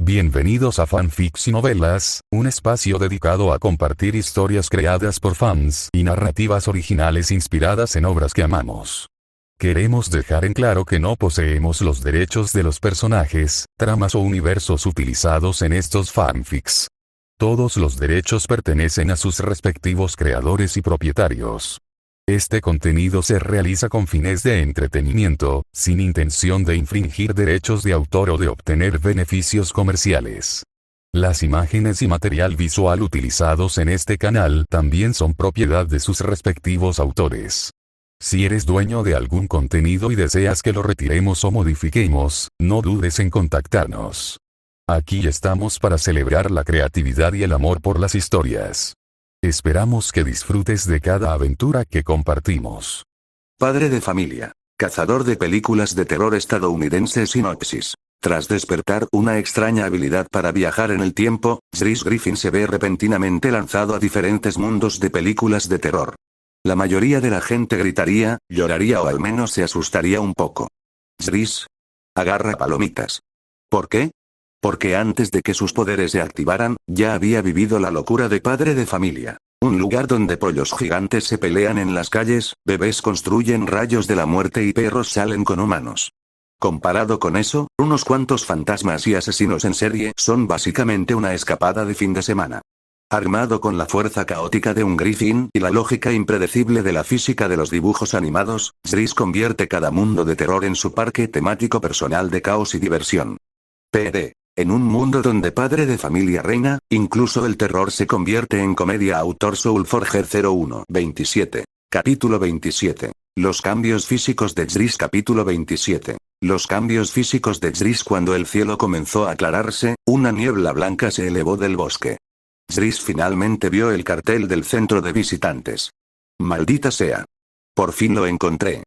Bienvenidos a Fanfics y Novelas, un espacio dedicado a compartir historias creadas por fans y narrativas originales inspiradas en obras que amamos. Queremos dejar en claro que no poseemos los derechos de los personajes, tramas o universos utilizados en estos fanfics. Todos los derechos pertenecen a sus respectivos creadores y propietarios. Este contenido se realiza con fines de entretenimiento, sin intención de infringir derechos de autor o de obtener beneficios comerciales. Las imágenes y material visual utilizados en este canal también son propiedad de sus respectivos autores. Si eres dueño de algún contenido y deseas que lo retiremos o modifiquemos, no dudes en contactarnos. Aquí estamos para celebrar la creatividad y el amor por las historias. Esperamos que disfrutes de cada aventura que compartimos. Padre de familia. Cazador de películas de terror estadounidense. Sinopsis. Tras despertar una extraña habilidad para viajar en el tiempo, Chris Griffin se ve repentinamente lanzado a diferentes mundos de películas de terror. La mayoría de la gente gritaría, lloraría o al menos se asustaría un poco. Chris agarra palomitas. ¿Por qué? Porque antes de que sus poderes se activaran, ya había vivido la locura de Padre de familia. Un lugar donde pollos gigantes se pelean en las calles, bebés construyen rayos de la muerte y perros salen con humanos. Comparado con eso, unos cuantos fantasmas y asesinos en serie son básicamente una escapada de fin de semana. Armado con la fuerza caótica de un Griffin y la lógica impredecible de la física de los dibujos animados, Chris convierte cada mundo de terror en su parque temático personal de caos y diversión. PD. En un mundo donde Padre de familia reina, incluso el terror se convierte en comedia. Autor Soulforger 01-27. Capítulo 27. Los cambios físicos de Chris. Capítulo 27. Los cambios físicos de Chris. Cuando el cielo comenzó a aclararse, una niebla blanca se elevó del bosque. Chris finalmente vio el cartel del centro de visitantes. Maldita sea. Por fin lo encontré.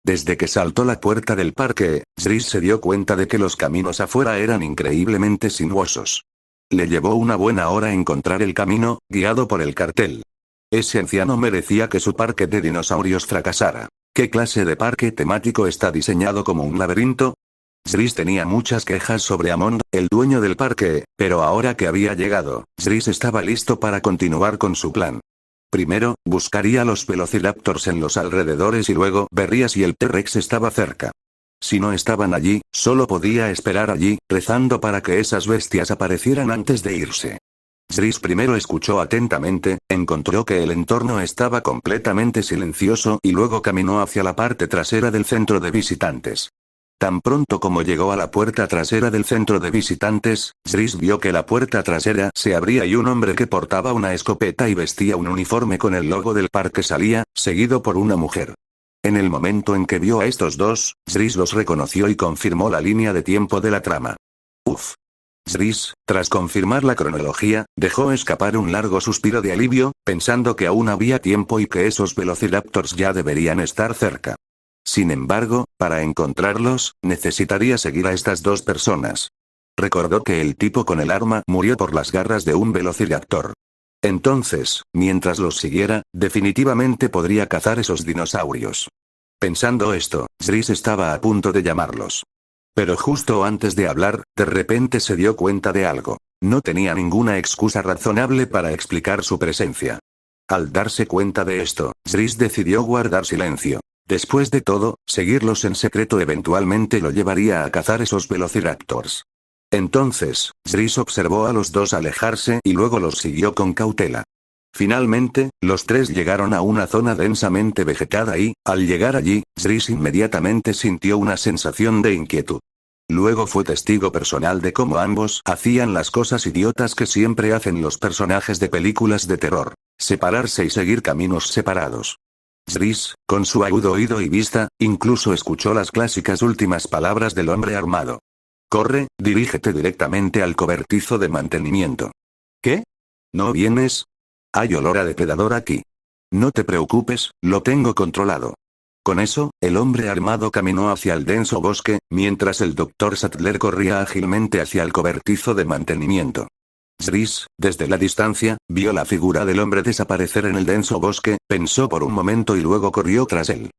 Desde que saltó la puerta del parque, Chris se dio cuenta de que los caminos afuera eran increíblemente sinuosos. Le llevó una buena hora encontrar el camino, guiado por el cartel. Ese anciano merecía que su parque de dinosaurios fracasara. ¿Qué clase de parque temático está diseñado como un laberinto? Chris tenía muchas quejas sobre Amond, el dueño del parque, pero ahora que había llegado, Chris estaba listo para continuar con su plan. Primero, buscaría los velociraptors en los alrededores y luego vería si el T-Rex estaba cerca. Si no estaban allí, solo podía esperar allí, rezando para que esas bestias aparecieran antes de irse. Chris primero escuchó atentamente, encontró que el entorno estaba completamente silencioso y luego caminó hacia la parte trasera del centro de visitantes. Tan pronto como llegó a la puerta trasera del centro de visitantes, Chris vio que la puerta trasera se abría y un hombre que portaba una escopeta y vestía un uniforme con el logo del parque salía, seguido por una mujer. En el momento en que vio a estos dos, Chris los reconoció y confirmó la línea de tiempo de la trama. Uf. Chris, tras confirmar la cronología, dejó escapar un largo suspiro de alivio, pensando que aún había tiempo y que esos velociraptors ya deberían estar cerca. Sin embargo, para encontrarlos, necesitaría seguir a estas dos personas. Recordó que el tipo con el arma murió por las garras de un velociraptor. Entonces, mientras los siguiera, definitivamente podría cazar esos dinosaurios. Pensando esto, Chris estaba a punto de llamarlos. Pero justo antes de hablar, de repente se dio cuenta de algo. No tenía ninguna excusa razonable para explicar su presencia. Al darse cuenta de esto, Chris decidió guardar silencio. Después de todo, seguirlos en secreto eventualmente lo llevaría a cazar esos velociraptors. Entonces, Chris observó a los dos alejarse y luego los siguió con cautela. Finalmente, los tres llegaron a una zona densamente vegetada y, al llegar allí, Chris inmediatamente sintió una sensación de inquietud. Luego fue testigo personal de cómo ambos hacían las cosas idiotas que siempre hacen los personajes de películas de terror: separarse y seguir caminos separados. Chris, con su agudo oído y vista, incluso escuchó las clásicas últimas palabras del hombre armado. Corre, dirígete directamente al cobertizo de mantenimiento. ¿Qué? ¿No vienes? Hay olor a depredador aquí. No te preocupes, lo tengo controlado. Con eso, el hombre armado caminó hacia el denso bosque, mientras el Dr. Sattler corría ágilmente hacia el cobertizo de mantenimiento. Chris, desde la distancia, vio la figura del hombre desaparecer en el denso bosque, pensó por un momento y luego corrió tras él.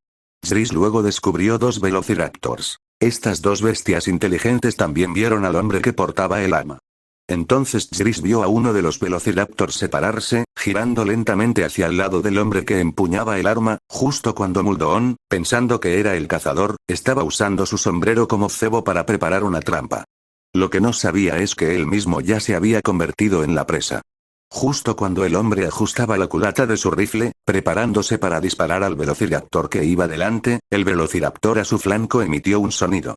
Chris luego descubrió dos velociraptors. Estas dos bestias inteligentes también vieron al hombre que portaba el arma. Entonces Jris vio a uno de los velociraptors separarse, girando lentamente hacia el lado del hombre que empuñaba el arma, justo cuando Muldoon, pensando que era el cazador, estaba usando su sombrero como cebo para preparar una trampa. Lo que no sabía es que él mismo ya se había convertido en la presa. Justo cuando el hombre ajustaba la culata de su rifle, preparándose para disparar al velociraptor que iba delante, el velociraptor a su flanco emitió un sonido.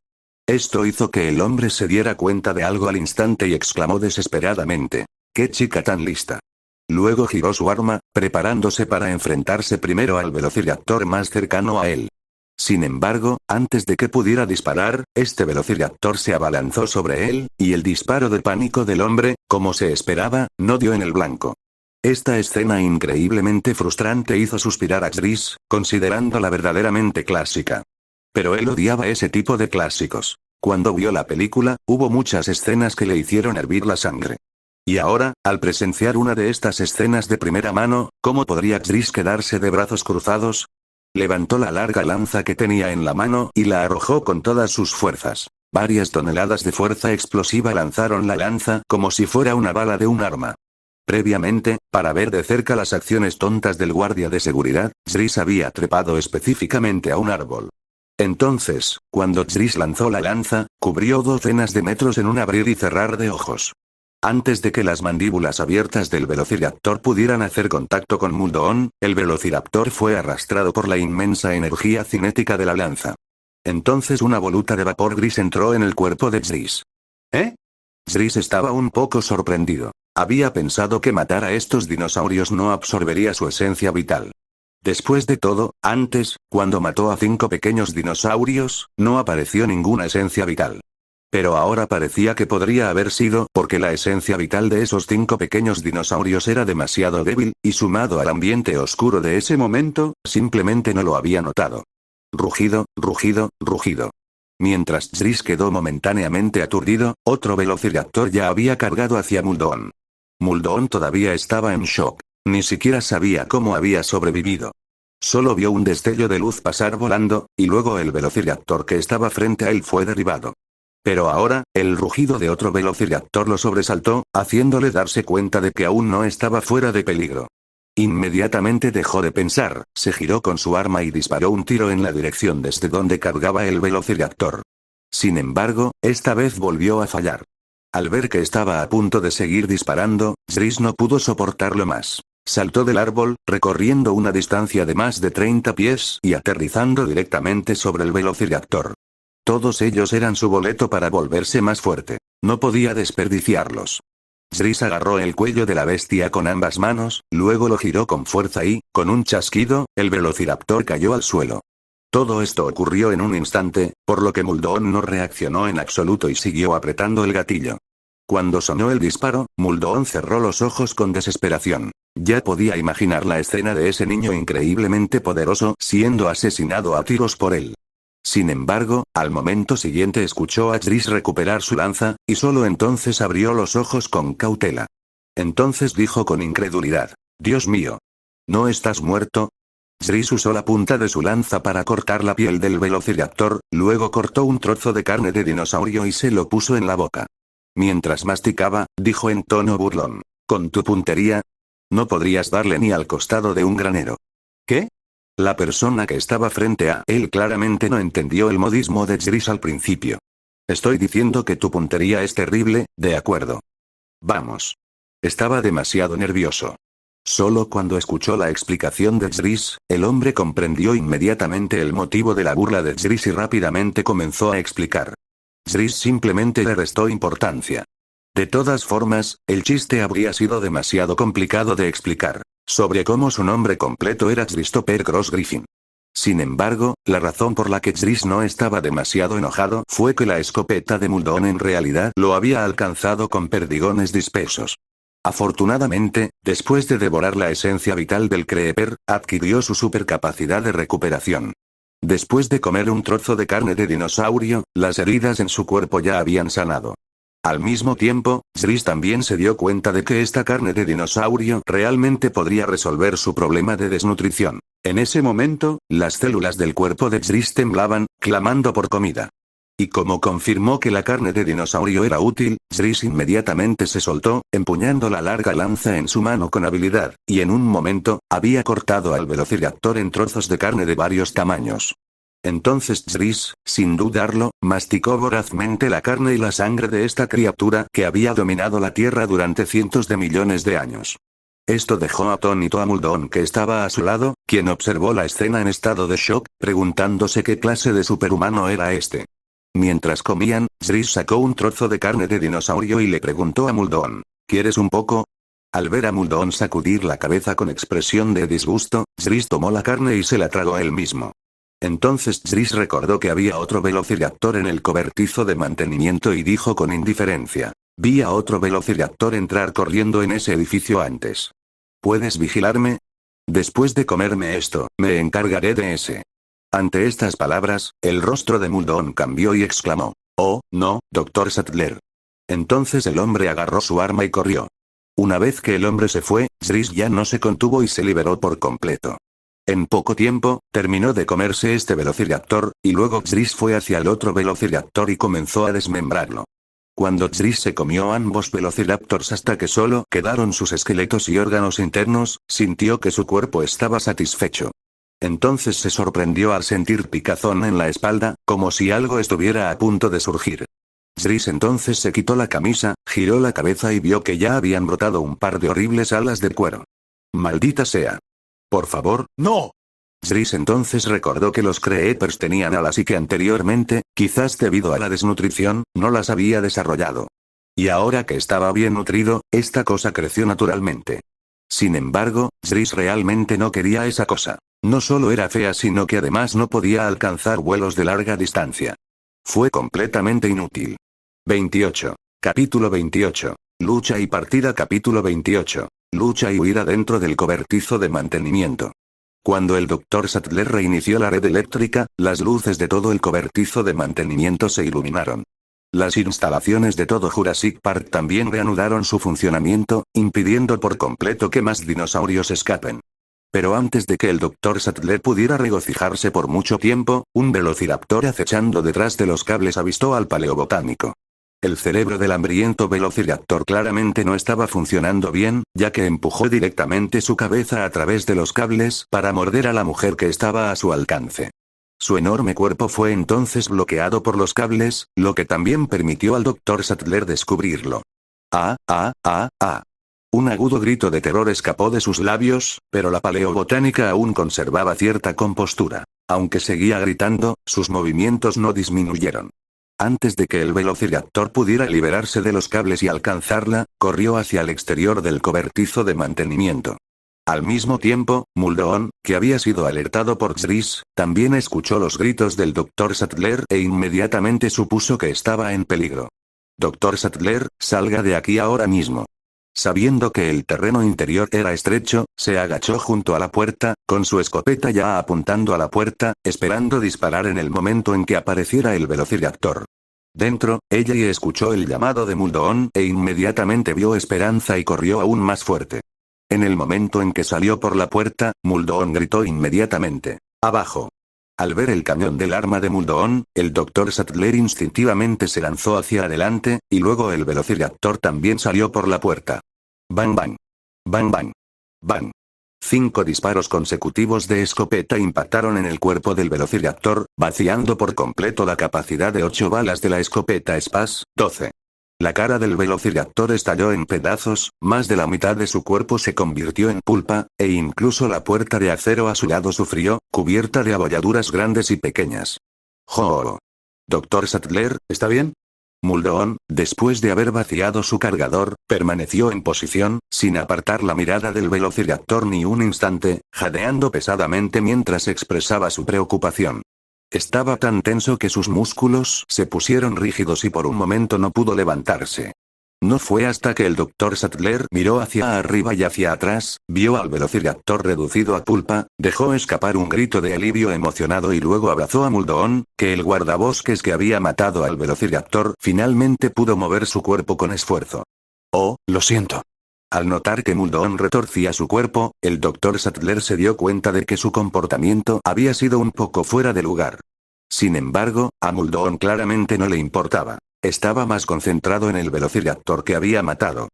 Esto hizo que el hombre se diera cuenta de algo al instante y exclamó desesperadamente: ¡qué chica tan lista! Luego giró su arma, preparándose para enfrentarse primero al velociraptor más cercano a él. Sin embargo, antes de que pudiera disparar, este velociraptor se abalanzó sobre él, y el disparo de pánico del hombre, como se esperaba, no dio en el blanco. Esta escena increíblemente frustrante hizo suspirar a Jris, considerándola verdaderamente clásica. Pero él odiaba ese tipo de clásicos. Cuando vio la película, hubo muchas escenas que le hicieron hervir la sangre. Y ahora, al presenciar una de estas escenas de primera mano, ¿cómo podría Jris quedarse de brazos cruzados? Levantó la larga lanza que tenía en la mano y la arrojó con todas sus fuerzas. Varias toneladas de fuerza explosiva lanzaron la lanza como si fuera una bala de un arma. Previamente, para ver de cerca las acciones tontas del guardia de seguridad, Jris había trepado específicamente a un árbol. Entonces, cuando Jris lanzó la lanza, cubrió docenas de metros en un abrir y cerrar de ojos. Antes de que las mandíbulas abiertas del velociraptor pudieran hacer contacto con Muldoon, el velociraptor fue arrastrado por la inmensa energía cinética de la lanza. Entonces una voluta de vapor gris entró en el cuerpo de Jris. ¿Eh? Jris estaba un poco sorprendido. Había pensado que matar a estos dinosaurios no absorbería su esencia vital. Después de todo, antes, cuando mató a 5 pequeños dinosaurios, no apareció ninguna esencia vital. Pero ahora parecía que podría haber sido porque la esencia vital de esos 5 pequeños dinosaurios era demasiado débil, y sumado al ambiente oscuro de ese momento, simplemente no lo había notado. Rugido, rugido, rugido. Mientras Jris quedó momentáneamente aturdido, otro velociraptor ya había cargado hacia Muldoon. Muldoon todavía estaba en shock. Ni siquiera sabía cómo había sobrevivido. Solo vio un destello de luz pasar volando, y luego el velociraptor que estaba frente a él fue derribado. Pero ahora, el rugido de otro velociraptor lo sobresaltó, haciéndole darse cuenta de que aún no estaba fuera de peligro. Inmediatamente dejó de pensar, se giró con su arma y disparó un tiro en la dirección desde donde cargaba el velociraptor. Sin embargo, esta vez volvió a fallar. Al ver que estaba a punto de seguir disparando, Jris no pudo soportarlo más. Saltó del árbol, recorriendo una distancia de más de 30 pies y aterrizando directamente sobre el velociraptor. Todos ellos eran su boleto para volverse más fuerte. No podía desperdiciarlos. Jris agarró el cuello de la bestia con ambas manos, luego lo giró con fuerza y, con un chasquido, el velociraptor cayó al suelo. Todo esto ocurrió en un instante, por lo que Muldoon no reaccionó en absoluto y siguió apretando el gatillo. Cuando sonó el disparo, Muldoon cerró los ojos con desesperación. Ya podía imaginar la escena de ese niño increíblemente poderoso siendo asesinado a tiros por él. Sin embargo, al momento siguiente escuchó a Jris recuperar su lanza, y solo entonces abrió los ojos con cautela. Entonces dijo con incredulidad: «Dios mío. ¿No estás muerto?» Jris usó la punta de su lanza para cortar la piel del velociraptor, luego cortó un trozo de carne de dinosaurio y se lo puso en la boca. Mientras masticaba, dijo en tono burlón: «¿Con tu puntería? No podrías darle ni al costado de un granero». ¿Qué? La persona que estaba frente a él claramente no entendió el modismo de Jris al principio. «Estoy diciendo que tu puntería es terrible, ¿de acuerdo?» «Vamos». Estaba demasiado nervioso. Solo cuando escuchó la explicación de Jris, el hombre comprendió inmediatamente el motivo de la burla de Jris y rápidamente comenzó a explicar. Jris simplemente le restó importancia. De todas formas, el chiste habría sido demasiado complicado de explicar. Sobre cómo su nombre completo era Christopher Cross Griffin. Sin embargo, la razón por la que Jris no estaba demasiado enojado fue que la escopeta de Muldoon en realidad lo había alcanzado con perdigones dispersos. Afortunadamente, después de devorar la esencia vital del Creeper, adquirió su supercapacidad de recuperación. Después de comer un trozo de carne de dinosaurio, las heridas en su cuerpo ya habían sanado. Al mismo tiempo, Jris también se dio cuenta de que esta carne de dinosaurio realmente podría resolver su problema de desnutrición. En ese momento, las células del cuerpo de Jris temblaban, clamando por comida. Y como confirmó que la carne de dinosaurio era útil, Zris inmediatamente se soltó, empuñando la larga lanza en su mano con habilidad, y en un momento, había cortado al velociraptor en trozos de carne de varios tamaños. Entonces Zris, sin dudarlo, masticó vorazmente la carne y la sangre de esta criatura que había dominado la Tierra durante cientos de millones de años. Esto dejó atónito a Muldoon, que estaba a su lado, quien observó la escena en estado de shock, preguntándose qué clase de superhumano era este. Mientras comían, Zris sacó un trozo de carne de dinosaurio y le preguntó a Muldoon, ¿quieres un poco? Al ver a Muldoon sacudir la cabeza con expresión de disgusto, Zris tomó la carne y se la tragó él mismo. Entonces Zris recordó que había otro velociraptor en el cobertizo de mantenimiento y dijo con indiferencia, vi a otro velociraptor entrar corriendo en ese edificio antes. ¿Puedes vigilarme? Después de comerme esto, me encargaré de ese. Ante estas palabras, el rostro de Muldoon cambió y exclamó, «Oh, no, Dr. Sattler». Entonces el hombre agarró su arma y corrió. Una vez que el hombre se fue, Zris ya no se contuvo y se liberó por completo. En poco tiempo, terminó de comerse este velociraptor, y luego Zris fue hacia el otro velociraptor y comenzó a desmembrarlo. Cuando Zris se comió ambos velociraptors hasta que solo quedaron sus esqueletos y órganos internos, sintió que su cuerpo estaba satisfecho. Entonces se sorprendió al sentir picazón en la espalda, como si algo estuviera a punto de surgir. Zris entonces se quitó la camisa, giró la cabeza y vio que ya habían brotado un par de horribles alas de cuero. ¡Maldita sea! Por favor, ¡no! Zris entonces recordó que los Creepers tenían alas y que anteriormente, quizás debido a la desnutrición, no las había desarrollado. Y ahora que estaba bien nutrido, esta cosa creció naturalmente. Sin embargo, Zris realmente no quería esa cosa. No solo era fea sino que además no podía alcanzar vuelos de larga distancia. Fue completamente inútil. 28. Capítulo 28. Lucha y partida. Capítulo 28. Lucha y huida dentro del cobertizo de mantenimiento. Cuando el Dr. Sattler reinició la red eléctrica, las luces de todo el cobertizo de mantenimiento se iluminaron. Las instalaciones de todo Jurassic Park también reanudaron su funcionamiento, impidiendo por completo que más dinosaurios escapen. Pero antes de que el Dr. Sattler pudiera regocijarse por mucho tiempo, un velociraptor acechando detrás de los cables avistó al paleobotánico. El cerebro del hambriento velociraptor claramente no estaba funcionando bien, ya que empujó directamente su cabeza a través de los cables para morder a la mujer que estaba a su alcance. Su enorme cuerpo fue entonces bloqueado por los cables, lo que también permitió al Dr. Sattler descubrirlo. ¡Ah, ah, ah, ah! Un agudo grito de terror escapó de sus labios, pero la paleobotánica aún conservaba cierta compostura. Aunque seguía gritando, sus movimientos no disminuyeron. Antes de que el velociraptor pudiera liberarse de los cables y alcanzarla, corrió hacia el exterior del cobertizo de mantenimiento. Al mismo tiempo, Muldoon, que había sido alertado por Zris, también escuchó los gritos del Dr. Sattler e inmediatamente supuso que estaba en peligro. Dr. Sattler, salga de aquí ahora mismo. Sabiendo que el terreno interior era estrecho, se agachó junto a la puerta, con su escopeta ya apuntando a la puerta, esperando disparar en el momento en que apareciera el velociraptor. Dentro, ella escuchó el llamado de Muldoon e inmediatamente vio esperanza y corrió aún más fuerte. En el momento en que salió por la puerta, Muldoon gritó inmediatamente, ¡abajo! Al ver el cañón del arma de Muldoon, el Dr. Sattler instintivamente se lanzó hacia adelante, y luego el velociraptor también salió por la puerta. ¡Bang bang! ¡Bang bang! ¡Bang! 5 disparos consecutivos de escopeta impactaron en el cuerpo del velociraptor, vaciando por completo la capacidad de 8 balas de la escopeta Spas 12. La cara del velociraptor estalló en pedazos, más de la mitad de su cuerpo se convirtió en pulpa, e incluso la puerta de acero a su lado sufrió, cubierta de abolladuras grandes y pequeñas. ¡Jo! Dr. Sattler, ¿está bien? Muldoon, después de haber vaciado su cargador, permaneció en posición, sin apartar la mirada del velociraptor ni un instante, jadeando pesadamente mientras expresaba su preocupación. Estaba tan tenso que sus músculos se pusieron rígidos y por un momento no pudo levantarse. No fue hasta que el Dr. Sattler miró hacia arriba y hacia atrás, vio al velociraptor reducido a pulpa, dejó escapar un grito de alivio emocionado y luego abrazó a Muldoon, que el guardabosques que había matado al velociraptor finalmente pudo mover su cuerpo con esfuerzo. «Oh, lo siento». Al notar que Muldoon retorcía su cuerpo, el Dr. Sattler se dio cuenta de que su comportamiento había sido un poco fuera de lugar. Sin embargo, a Muldoon claramente no le importaba. Estaba más concentrado en el velociraptor que había matado.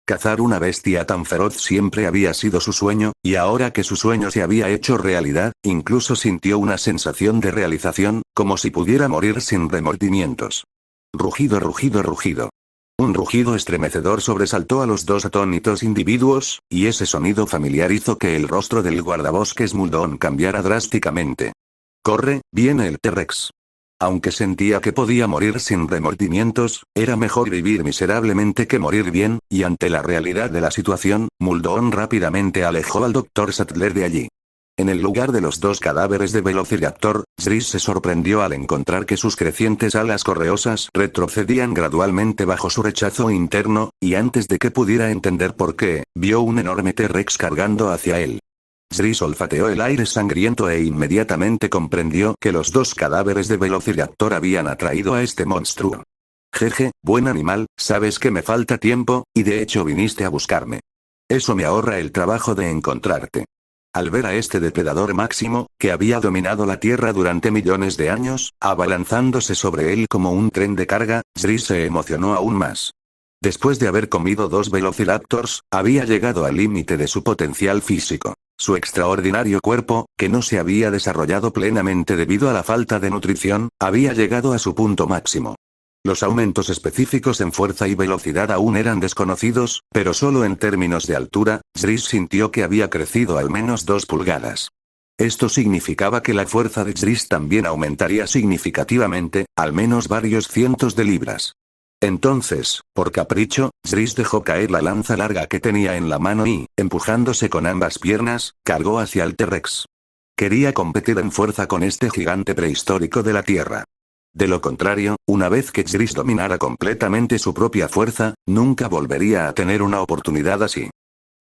Cazar una bestia tan feroz siempre había sido su sueño, y ahora que su sueño se había hecho realidad, incluso sintió una sensación de realización, como si pudiera morir sin remordimientos. Rugido, rugido, rugido. Un rugido estremecedor sobresaltó a los dos atónitos individuos, y ese sonido familiar hizo que el rostro del guardabosques Muldoon cambiara drásticamente. «Corre, viene el T-Rex». Aunque sentía que podía morir sin remordimientos, era mejor vivir miserablemente que morir bien, y ante la realidad de la situación, Muldoon rápidamente alejó al Dr. Sattler de allí. En el lugar de los dos cadáveres de Velociraptor, Zris se sorprendió al encontrar que sus crecientes alas correosas retrocedían gradualmente bajo su rechazo interno, y antes de que pudiera entender por qué, vio un enorme T-Rex cargando hacia él. Zris olfateó el aire sangriento e inmediatamente comprendió que los dos cadáveres de Velociraptor habían atraído a este monstruo. Jeje, buen animal, sabes que me falta tiempo, y de hecho viniste a buscarme. Eso me ahorra el trabajo de encontrarte. Al ver a este depredador máximo, que había dominado la Tierra durante millones de años, abalanzándose sobre él como un tren de carga, Zris se emocionó aún más. Después de haber comido dos Velociraptors, había llegado al límite de su potencial físico. Su extraordinario cuerpo, que no se había desarrollado plenamente debido a la falta de nutrición, había llegado a su punto máximo. Los aumentos específicos en fuerza y velocidad aún eran desconocidos, pero solo en términos de altura, Zris sintió que había crecido al menos 2 pulgadas. Esto significaba que la fuerza de Zris también aumentaría significativamente, al menos varios cientos de libras. Entonces, por capricho, Zris dejó caer la lanza larga que tenía en la mano y, empujándose con ambas piernas, cargó hacia el T-Rex. Quería competir en fuerza con este gigante prehistórico de la Tierra. De lo contrario, una vez que Zris dominara completamente su propia fuerza, nunca volvería a tener una oportunidad así.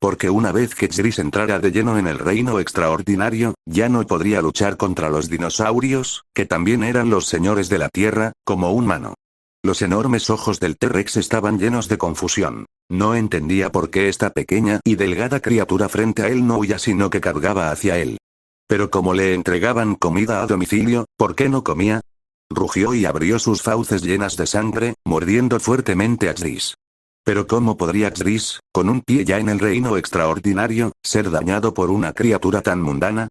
Porque una vez que Zris entrara de lleno en el reino extraordinario, ya no podría luchar contra los dinosaurios, que también eran los señores de la Tierra, como un humano. Los enormes ojos del T-Rex estaban llenos de confusión. No entendía por qué esta pequeña y delgada criatura frente a él no huía sino que cargaba hacia él. Pero como le entregaban comida a domicilio, ¿por qué no comía? Rugió y abrió sus fauces llenas de sangre, mordiendo fuertemente a Zris. Pero ¿cómo podría Zris, con un pie ya en el reino extraordinario, ser dañado por una criatura tan mundana?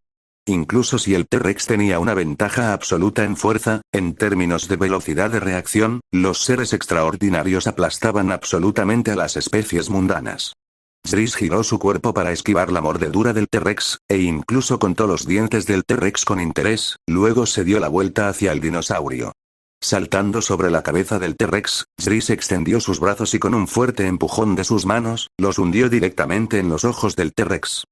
Incluso si el T-Rex tenía una ventaja absoluta en fuerza, en términos de velocidad de reacción, los seres extraordinarios aplastaban absolutamente a las especies mundanas. Zris giró su cuerpo para esquivar la mordedura del T-Rex, e incluso contó los dientes del T-Rex con interés, luego se dio la vuelta hacia el dinosaurio. Saltando sobre la cabeza del T-Rex, Zris extendió sus brazos y con un fuerte empujón de sus manos, los hundió directamente en los ojos del T-Rex.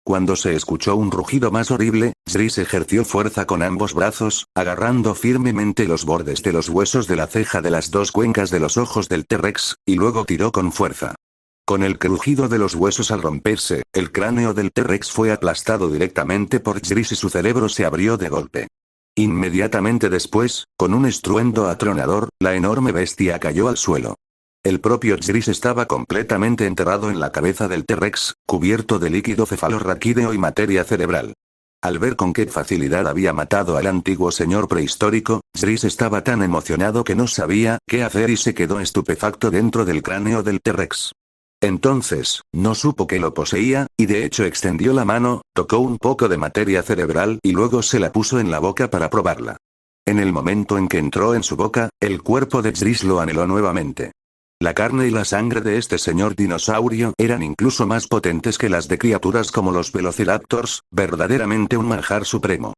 Cuando se escuchó un rugido más horrible, Zris ejerció fuerza con ambos brazos, agarrando firmemente los bordes de los huesos de la ceja de las dos cuencas de los ojos del T-Rex, y luego tiró con fuerza. Con el crujido de los huesos al romperse, el cráneo del T-Rex fue aplastado directamente por Zris y su cerebro se abrió de golpe. Inmediatamente después, con un estruendo atronador, la enorme bestia cayó al suelo. El propio Zris estaba completamente enterrado en la cabeza del T-Rex, cubierto de líquido cefalorraquídeo y materia cerebral. Al ver con qué facilidad había matado al antiguo señor prehistórico, Zris estaba tan emocionado que no sabía qué hacer y se quedó estupefacto dentro del cráneo del T-Rex. Entonces, no supo que lo poseía, y de hecho extendió la mano, tocó un poco de materia cerebral y luego se la puso en la boca para probarla. En el momento en que entró en su boca, el cuerpo de Zris lo anheló nuevamente. La carne y la sangre de este señor dinosaurio eran incluso más potentes que las de criaturas como los Velociraptors, verdaderamente un manjar supremo.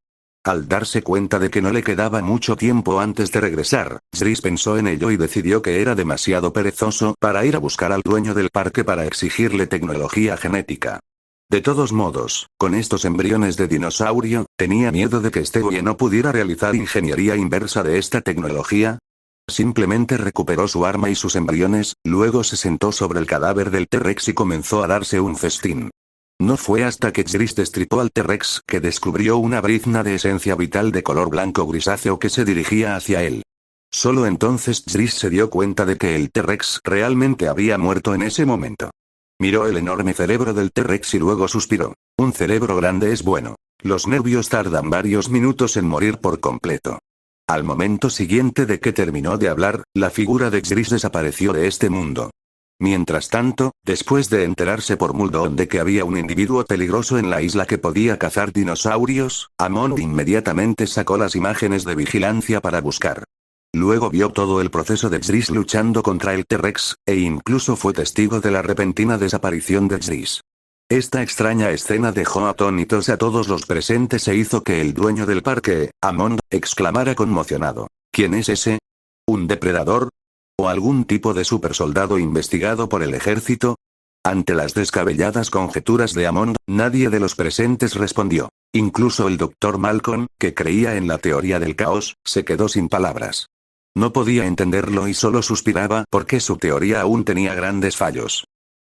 Al darse cuenta de que no le quedaba mucho tiempo antes de regresar, Zris pensó en ello y decidió que era demasiado perezoso para ir a buscar al dueño del parque para exigirle tecnología genética. De todos modos, con estos embriones de dinosaurio, tenía miedo de que este güey no pudiera realizar ingeniería inversa de esta tecnología. Simplemente recuperó su arma y sus embriones, luego se sentó sobre el cadáver del T-Rex y comenzó a darse un festín. No fue hasta que Zris destripó al T-Rex que descubrió una brizna de esencia vital de color blanco grisáceo que se dirigía hacia él. Solo entonces Zris se dio cuenta de que el T-Rex realmente había muerto en ese momento. Miró el enorme cerebro del T-Rex y luego suspiró. Un cerebro grande es bueno. Los nervios tardan varios minutos en morir por completo. Al momento siguiente de que terminó de hablar, la figura de Xris desapareció de este mundo. Mientras tanto, después de enterarse por Muldoon de que había un individuo peligroso en la isla que podía cazar dinosaurios, Amon inmediatamente sacó las imágenes de vigilancia para buscar. Luego vio todo el proceso de Xris luchando contra el T-Rex, e incluso fue testigo de la repentina desaparición de Xris. Esta extraña escena dejó atónitos a todos los presentes e hizo que el dueño del parque, Amon, exclamara conmocionado: ¿Quién es ese? ¿Un depredador? ¿O algún tipo de supersoldado investigado por el ejército? Ante las descabelladas conjeturas de Amon, nadie de los presentes respondió. Incluso el Dr. Malcolm, que creía en la teoría del caos, se quedó sin palabras. No podía entenderlo y solo suspiraba porque su teoría aún tenía grandes fallos.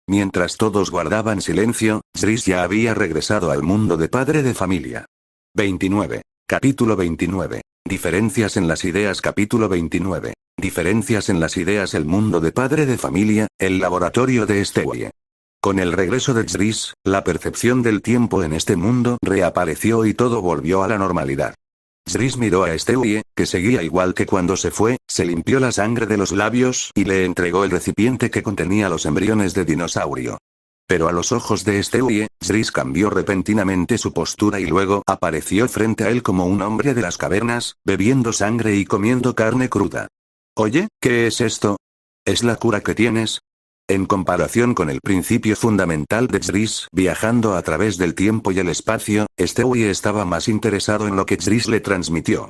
Mientras todos guardaban silencio, Xris ya había regresado al mundo de padre de familia. 29. Capítulo 29. Diferencias en las ideas. Capítulo 29. Diferencias en las ideas. El mundo de padre de familia, el laboratorio de Stewie. Con el regreso de Xris, la percepción del tiempo en este mundo reapareció y todo volvió a la normalidad. Xris miró a Stewie, que seguía igual que cuando se fue, se limpió la sangre de los labios y le entregó el recipiente que contenía los embriones de dinosaurio. Pero a los ojos de Stewie, Xris cambió repentinamente su postura y luego apareció frente a él como un hombre de las cavernas, bebiendo sangre y comiendo carne cruda. Oye, ¿qué es esto? ¿Es la cura que tienes? En comparación con el principio fundamental de Xris viajando a través del tiempo y el espacio, Stewie estaba más interesado en lo que Xris le transmitió.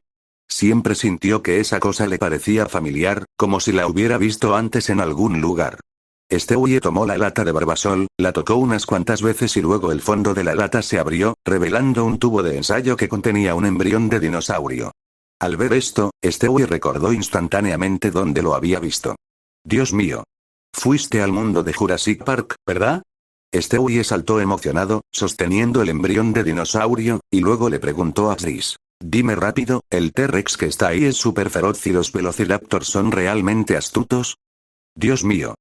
Siempre sintió que esa cosa le parecía familiar, como si la hubiera visto antes en algún lugar. Stewie tomó la lata de Barbasol, la tocó unas cuantas veces y luego el fondo de la lata se abrió, revelando un tubo de ensayo que contenía un embrión de dinosaurio. Al ver esto, Stewie recordó instantáneamente dónde lo había visto. Dios mío. Fuiste al mundo de Jurassic Park, ¿verdad? Stewie saltó emocionado, sosteniendo el embrión de dinosaurio, y luego le preguntó a Xris. Dime rápido, ¿el T-Rex que está ahí es súper feroz y los Velociraptors son realmente astutos? Dios mío.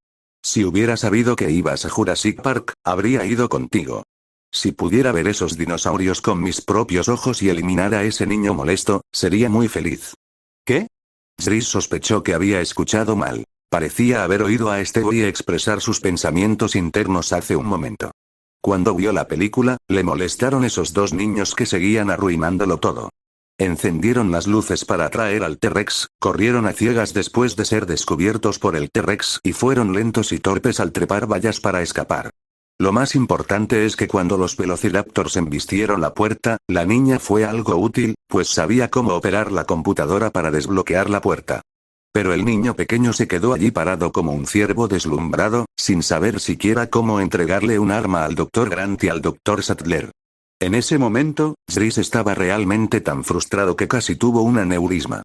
Si hubiera sabido que ibas a Jurassic Park, habría ido contigo. Si pudiera ver esos dinosaurios con mis propios ojos y eliminar a ese niño molesto, sería muy feliz. ¿Qué? Xris sospechó que había escuchado mal. Parecía haber oído a Stewie expresar sus pensamientos internos hace un momento. Cuando vio la película, le molestaron esos dos niños que seguían arruinándolo todo. Encendieron las luces para atraer al T-Rex, corrieron a ciegas después de ser descubiertos por el T-Rex y fueron lentos y torpes al trepar vallas para escapar. Lo más importante es que cuando los Velociraptors embistieron la puerta, la niña fue algo útil, pues sabía cómo operar la computadora para desbloquear la puerta. Pero el niño pequeño se quedó allí parado como un ciervo deslumbrado, sin saber siquiera cómo entregarle un arma al Dr. Grant y al Dr. Sattler. En ese momento, Xris estaba realmente tan frustrado que casi tuvo un aneurisma.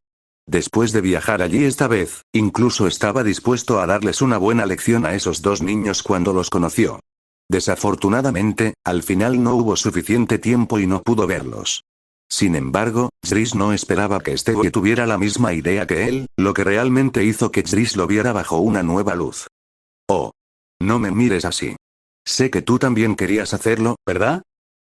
Después de viajar allí esta vez, incluso estaba dispuesto a darles una buena lección a esos dos niños cuando los conoció. Desafortunadamente, al final no hubo suficiente tiempo y no pudo verlos. Sin embargo, Xris no esperaba que Stewie tuviera la misma idea que él, lo que realmente hizo que Xris lo viera bajo una nueva luz. Oh. No me mires así. Sé que tú también querías hacerlo, ¿verdad?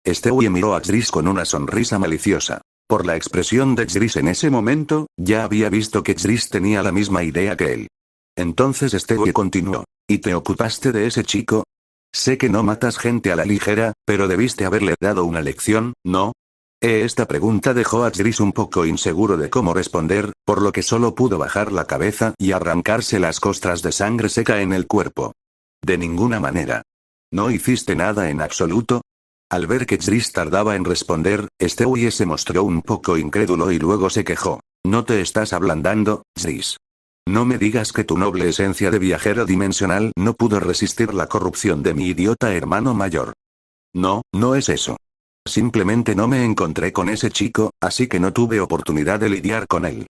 Stewie miró a Xris con una sonrisa maliciosa. Por la expresión de Xris en ese momento, ya había visto que Xris tenía la misma idea que él. Entonces Stewie continuó. ¿Y te ocupaste de ese chico? Sé que no matas gente a la ligera, pero debiste haberle dado una lección, ¿no? Esta pregunta dejó a Xris un poco inseguro de cómo responder, por lo que solo pudo bajar la cabeza y arrancarse las costras de sangre seca en el cuerpo. De ninguna manera. ¿No hiciste nada en absoluto? Al ver que Xris tardaba en responder, Stewie se mostró un poco incrédulo y luego se quejó. ¿No te estás ablandando, Xris? No me digas que tu noble esencia de viajero dimensional no pudo resistir la corrupción de mi idiota hermano mayor. No, no es eso. Simplemente no me encontré con ese chico, así que no tuve oportunidad de lidiar con él.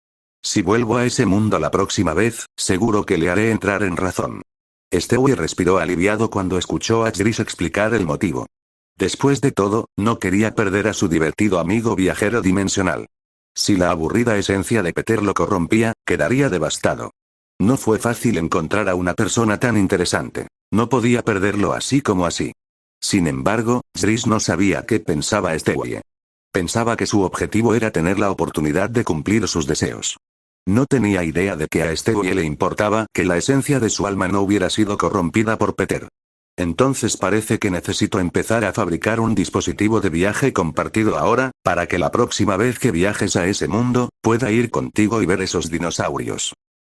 Si vuelvo a ese mundo la próxima vez, seguro que le haré entrar en razón. Stewie respiró aliviado cuando escuchó a Xris explicar el motivo. Después de todo, no quería perder a su divertido amigo viajero dimensional. Si la aburrida esencia de Peter lo corrompía, quedaría devastado. No fue fácil encontrar a una persona tan interesante. No podía perderlo así como así. Sin embargo, Xris no sabía qué pensaba Stewie. Pensaba que su objetivo era tener la oportunidad de cumplir sus deseos. No tenía idea de que a Stewie le importaba que la esencia de su alma no hubiera sido corrompida por Peter. Entonces parece que necesito empezar a fabricar un dispositivo de viaje compartido ahora, para que la próxima vez que viajes a ese mundo, pueda ir contigo y ver esos dinosaurios.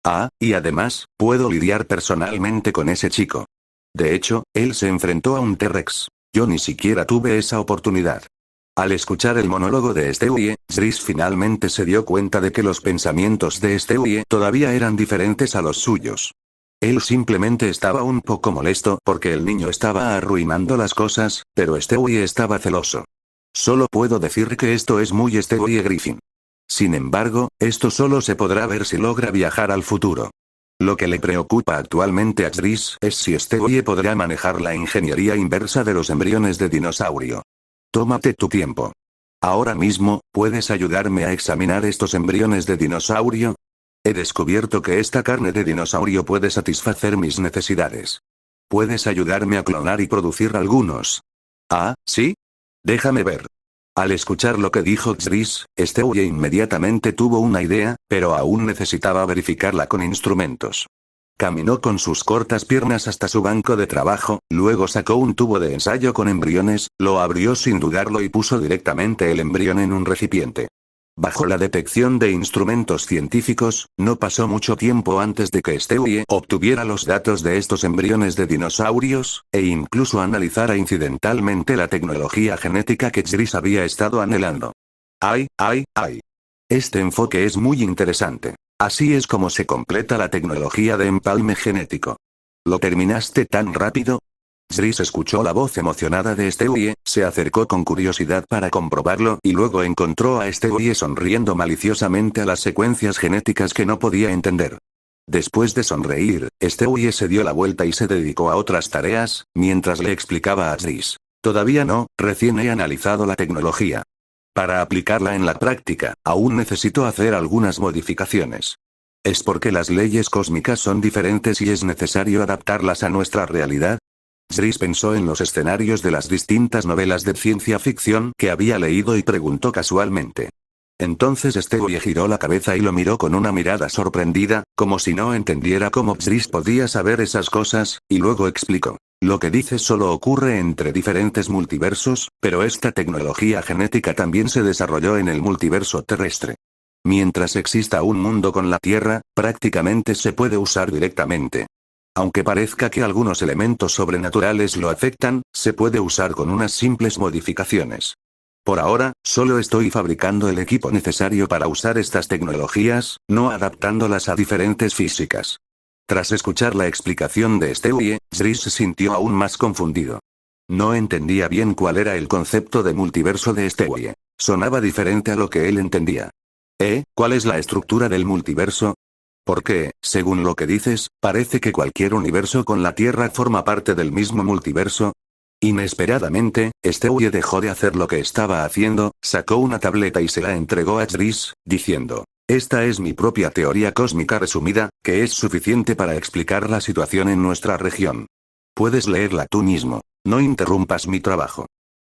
Ah, y además, puedo lidiar personalmente con ese chico. De hecho, él se enfrentó a un T-Rex. Yo ni siquiera tuve esa oportunidad. Al escuchar el monólogo de Stewie, Zris finalmente se dio cuenta de que los pensamientos de Stewie todavía eran diferentes a los suyos. Él simplemente estaba un poco molesto porque el niño estaba arruinando las cosas, pero Stewie estaba celoso. Solo puedo decir que esto es muy Stewie Griffin. Sin embargo, esto solo se podrá ver si logra viajar al futuro. Lo que le preocupa actualmente a Zris es si Stewie podrá manejar la ingeniería inversa de los embriones de dinosaurio. Tómate tu tiempo. Ahora mismo, ¿puedes ayudarme a examinar estos embriones de dinosaurio? He descubierto que esta carne de dinosaurio puede satisfacer mis necesidades. ¿Puedes ayudarme a clonar y producir algunos? Ah, ¿sí? Déjame ver. Al escuchar lo que dijo Zris, Stewie inmediatamente tuvo una idea, pero aún necesitaba verificarla con instrumentos. Caminó con sus cortas piernas hasta su banco de trabajo, luego sacó un tubo de ensayo con embriones, lo abrió sin dudarlo y puso directamente el embrión en un recipiente. Bajo la detección de instrumentos científicos, no pasó mucho tiempo antes de que Stewie obtuviera los datos de estos embriones de dinosaurios, e incluso analizara incidentalmente la tecnología genética que Zris había estado anhelando. ¡Ay! Este enfoque es muy interesante. Así es como se completa la tecnología de empalme genético. ¿Lo terminaste tan rápido? Zris escuchó la voz emocionada de Stewie, se acercó con curiosidad para comprobarlo y luego encontró a Stewie sonriendo maliciosamente a las secuencias genéticas que no podía entender. Después de sonreír, Stewie se dio la vuelta y se dedicó a otras tareas, mientras le explicaba a Zris. Todavía no, recién he analizado la tecnología. Para aplicarla en la práctica, aún necesito hacer algunas modificaciones. ¿Es porque las leyes cósmicas son diferentes y es necesario adaptarlas a nuestra realidad? Zris pensó en los escenarios de las distintas novelas de ciencia ficción que había leído y preguntó casualmente. Entonces Stewie giró la cabeza y lo miró con una mirada sorprendida, como si no entendiera cómo Zris podía saber esas cosas, y luego explicó. Lo que dices solo ocurre entre diferentes multiversos, pero esta tecnología genética también se desarrolló en el multiverso terrestre. Mientras exista un mundo con la Tierra, prácticamente se puede usar directamente. Aunque parezca que algunos elementos sobrenaturales lo afectan, se puede usar con unas simples modificaciones. Por ahora, solo estoy fabricando el equipo necesario para usar estas tecnologías, no adaptándolas a diferentes físicas. Tras escuchar la explicación de Stewie, Zris se sintió aún más confundido. No entendía bien cuál era el concepto de multiverso de Stewie. Sonaba diferente a lo que él entendía. ¿Cuál es la estructura del multiverso? Porque, según lo que dices, parece que cualquier universo con la Tierra forma parte del mismo multiverso. Inesperadamente, Stewie dejó de hacer lo que estaba haciendo, sacó una tableta y se la entregó a Zris, diciendo. Esta es mi propia teoría cósmica resumida, que es suficiente para explicar la situación en nuestra región. Puedes leerla tú mismo. No interrumpas mi trabajo.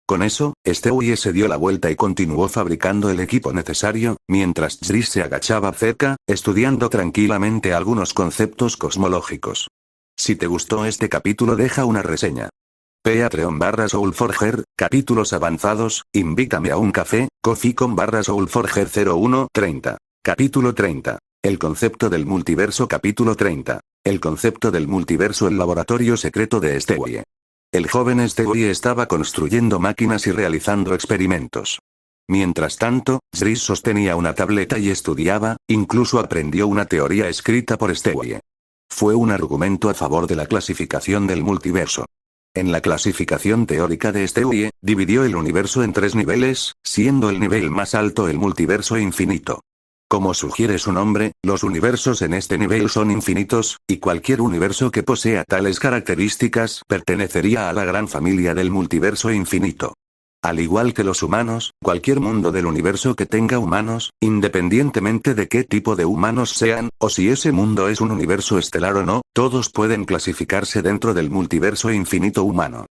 Con eso, Stewie se dio la vuelta y continuó fabricando el equipo necesario, mientras Zris se agachaba cerca, estudiando tranquilamente algunos conceptos cosmológicos. Si te gustó este capítulo, deja una reseña. Patreon/Soulforger, capítulos avanzados, invítame a un café, Coffee.com/Soulforger 0130. Capítulo 30. El concepto del multiverso. Capítulo 30. El concepto del multiverso. El laboratorio secreto de Stewie. El joven Stewie estaba construyendo máquinas y realizando experimentos. Mientras tanto, Zris sostenía una tableta y estudiaba, incluso aprendió una teoría escrita por Stewie. Fue un argumento a favor de la clasificación del multiverso. En la clasificación teórica de Stewie, dividió el universo en 3 niveles, siendo el nivel más alto el multiverso infinito. Como sugiere su nombre, los universos en este nivel son infinitos, y cualquier universo que posea tales características pertenecería a la gran familia del multiverso infinito. Al igual que los humanos, cualquier mundo del universo que tenga humanos, independientemente de qué tipo de humanos sean, o si ese mundo es un universo estelar o no, todos pueden clasificarse dentro del multiverso infinito humano.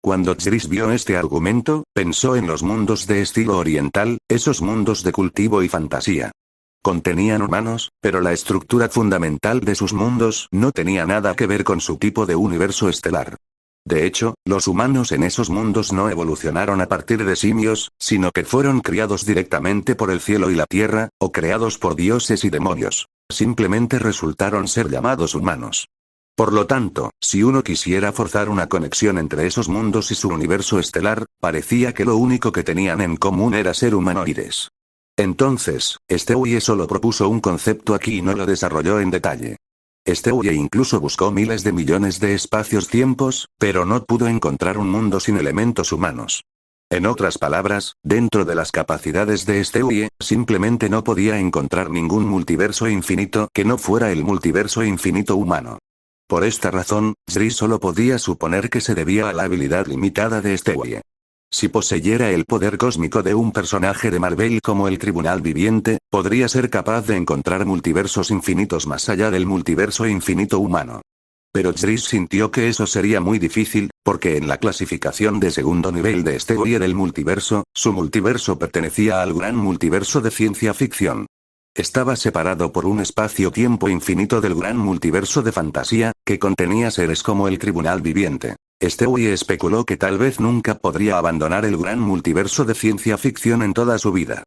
Cuando Jris vio este argumento, pensó en los mundos de estilo oriental, esos mundos de cultivo y fantasía. Contenían humanos, pero la estructura fundamental de sus mundos no tenía nada que ver con su tipo de universo estelar. De hecho, los humanos en esos mundos no evolucionaron a partir de simios, sino que fueron criados directamente por el cielo y la tierra, o creados por dioses y demonios. Simplemente resultaron ser llamados humanos. Por lo tanto, si uno quisiera forzar una conexión entre esos mundos y su universo estelar, parecía que lo único que tenían en común era ser humanoides. Entonces, Stewie solo propuso un concepto aquí y no lo desarrolló en detalle. Stewie incluso buscó miles de millones de espacios-tiempos, pero no pudo encontrar un mundo sin elementos humanos. En otras palabras, dentro de las capacidades de Stewie, simplemente no podía encontrar ningún multiverso infinito que no fuera el multiverso infinito humano. Por esta razón, Jris solo podía suponer que se debía a la habilidad limitada de Stewie. Si poseyera el poder cósmico de un personaje de Marvel como el Tribunal Viviente, podría ser capaz de encontrar multiversos infinitos más allá del multiverso infinito humano. Pero Jris sintió que eso sería muy difícil, porque en la clasificación de segundo nivel de Stewie del multiverso, su multiverso pertenecía al gran multiverso de ciencia ficción. Estaba separado por un espacio-tiempo infinito del gran multiverso de fantasía, que contenía seres como el Tribunal Viviente. Stewie especuló que tal vez nunca podría abandonar el gran multiverso de ciencia ficción en toda su vida.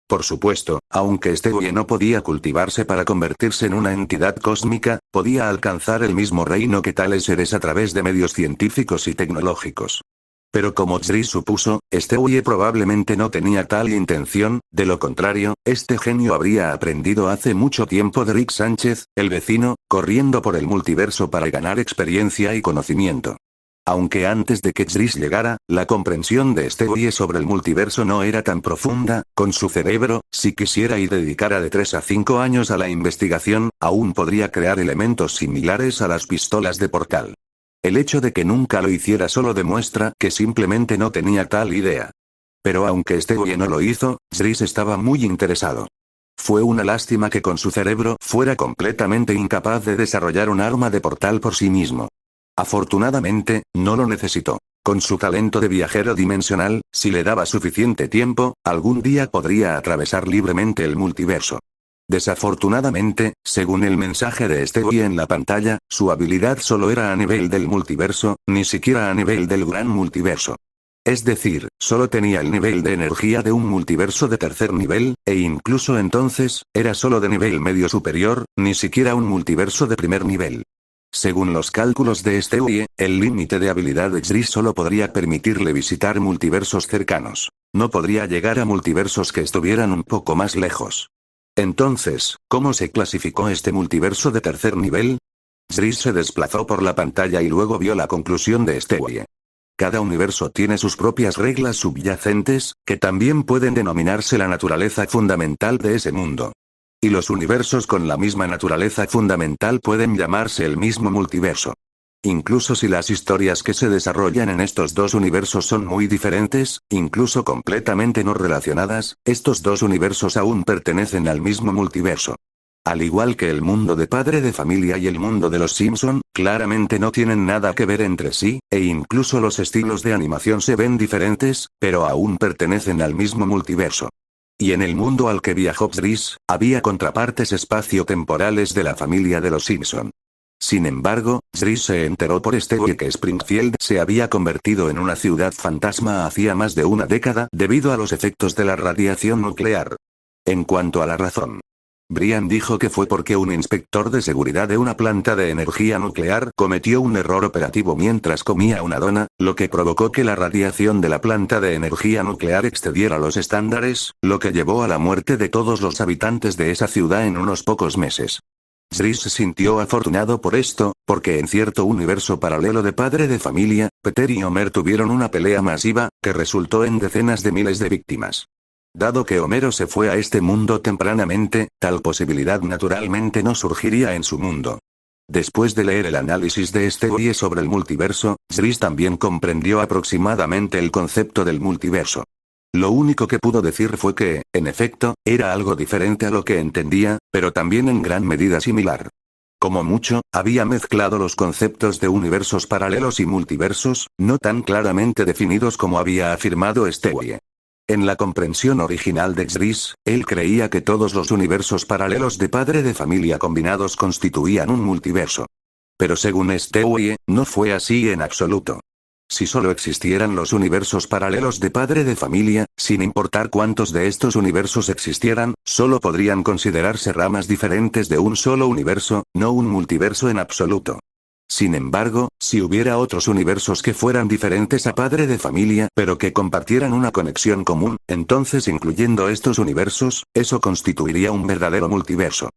Por supuesto, aunque Stewie no podía cultivarse para convertirse en una entidad cósmica, podía alcanzar el mismo reino que tales seres a través de medios científicos y tecnológicos. Pero como Jris supuso, Stewie probablemente no tenía tal intención, de lo contrario, este genio habría aprendido hace mucho tiempo de Rick Sánchez, el vecino, corriendo por el multiverso para ganar experiencia y conocimiento. Aunque antes de que Jris llegara, la comprensión de Stewie sobre el multiverso no era tan profunda, con su cerebro, si quisiera y dedicara de 3 a 5 años a la investigación, aún podría crear elementos similares a las pistolas de portal. El hecho de que nunca lo hiciera solo demuestra que simplemente no tenía tal idea. Pero aunque Stewie no lo hizo, Jris estaba muy interesado. Fue una lástima que con su cerebro fuera completamente incapaz de desarrollar un arma de portal por sí mismo. Afortunadamente, no lo necesitó. Con su talento de viajero dimensional, si le daba suficiente tiempo, algún día podría atravesar libremente el multiverso. Desafortunadamente, según el mensaje de Stewie en la pantalla, su habilidad solo era a nivel del multiverso, ni siquiera a nivel del gran multiverso. Es decir, solo tenía el nivel de energía de un multiverso de tercer nivel, e incluso entonces, era solo de nivel medio superior, ni siquiera un multiverso de primer nivel. Según los cálculos de Stewie, el límite de habilidad de Jris solo podría permitirle visitar multiversos cercanos. No podría llegar a multiversos que estuvieran un poco más lejos. Entonces, ¿cómo se clasificó este multiverso de tercer nivel? Jris se desplazó por la pantalla y luego vio la conclusión de Stewie. Cada universo tiene sus propias reglas subyacentes, que también pueden denominarse la naturaleza fundamental de ese mundo. Y los universos con la misma naturaleza fundamental pueden llamarse el mismo multiverso. Incluso si las historias que se desarrollan en estos dos universos son muy diferentes, incluso completamente no relacionadas, estos dos universos aún pertenecen al mismo multiverso. Al igual que el mundo de Padre de Familia y el mundo de los Simpson, claramente no tienen nada que ver entre sí, e incluso los estilos de animación se ven diferentes, pero aún pertenecen al mismo multiverso. Y en el mundo al que viajó Jris, había contrapartes espacio-temporales de la familia de los Simpson. Sin embargo, Jris se enteró por Stewie que Springfield se había convertido en una ciudad fantasma hacía más de una década debido a los efectos de la radiación nuclear. En cuanto a la razón, Brian dijo que fue porque un inspector de seguridad de una planta de energía nuclear cometió un error operativo mientras comía una dona, lo que provocó que la radiación de la planta de energía nuclear excediera los estándares, lo que llevó a la muerte de todos los habitantes de esa ciudad en unos pocos meses. Jris se sintió afortunado por esto, porque en cierto universo paralelo de Padre de Familia, Peter y Homer tuvieron una pelea masiva, que resultó en decenas de miles de víctimas. Dado que Homero se fue a este mundo tempranamente, tal posibilidad naturalmente no surgiría en su mundo. Después de leer el análisis de Stewie sobre el multiverso, Jris también comprendió aproximadamente el concepto del multiverso. Lo único que pudo decir fue que, en efecto, era algo diferente a lo que entendía, pero también en gran medida similar. Como mucho, había mezclado los conceptos de universos paralelos y multiversos, no tan claramente definidos como había afirmado Stewie. En la comprensión original de Xris, él creía que todos los universos paralelos de padre de familia combinados constituían un multiverso. Pero según Stewie, no fue así en absoluto. Si solo existieran los universos paralelos de padre de familia, sin importar cuántos de estos universos existieran, solo podrían considerarse ramas diferentes de un solo universo, no un multiverso en absoluto. Sin embargo, si hubiera otros universos que fueran diferentes a padre de familia pero que compartieran una conexión común, entonces incluyendo estos universos, eso constituiría un verdadero multiverso.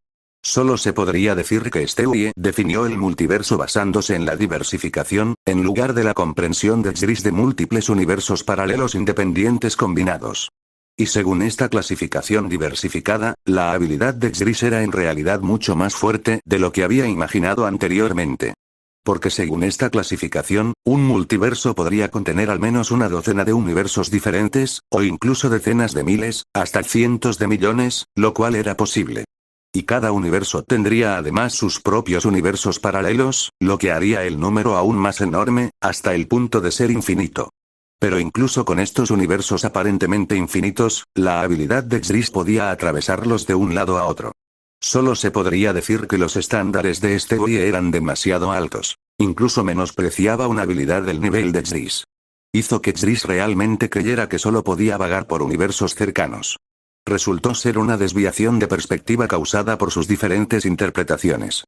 Solo se podría decir que Stewie definió el multiverso basándose en la diversificación, en lugar de la comprensión de Xris de múltiples universos paralelos independientes combinados. Y según esta clasificación diversificada, la habilidad de Xris era en realidad mucho más fuerte de lo que había imaginado anteriormente. Porque según esta clasificación, un multiverso podría contener al menos una docena de universos diferentes, o incluso decenas de miles, hasta cientos de millones, lo cual era posible. Y cada universo tendría además sus propios universos paralelos, lo que haría el número aún más enorme, hasta el punto de ser infinito. Pero incluso con estos universos aparentemente infinitos, la habilidad de Xris podía atravesarlos de un lado a otro. Solo se podría decir que los estándares de Stewie eran demasiado altos. Incluso menospreciaba una habilidad del nivel de Xris. Hizo que Xris realmente creyera que solo podía vagar por universos cercanos. Resultó ser una desviación de perspectiva causada por sus diferentes interpretaciones.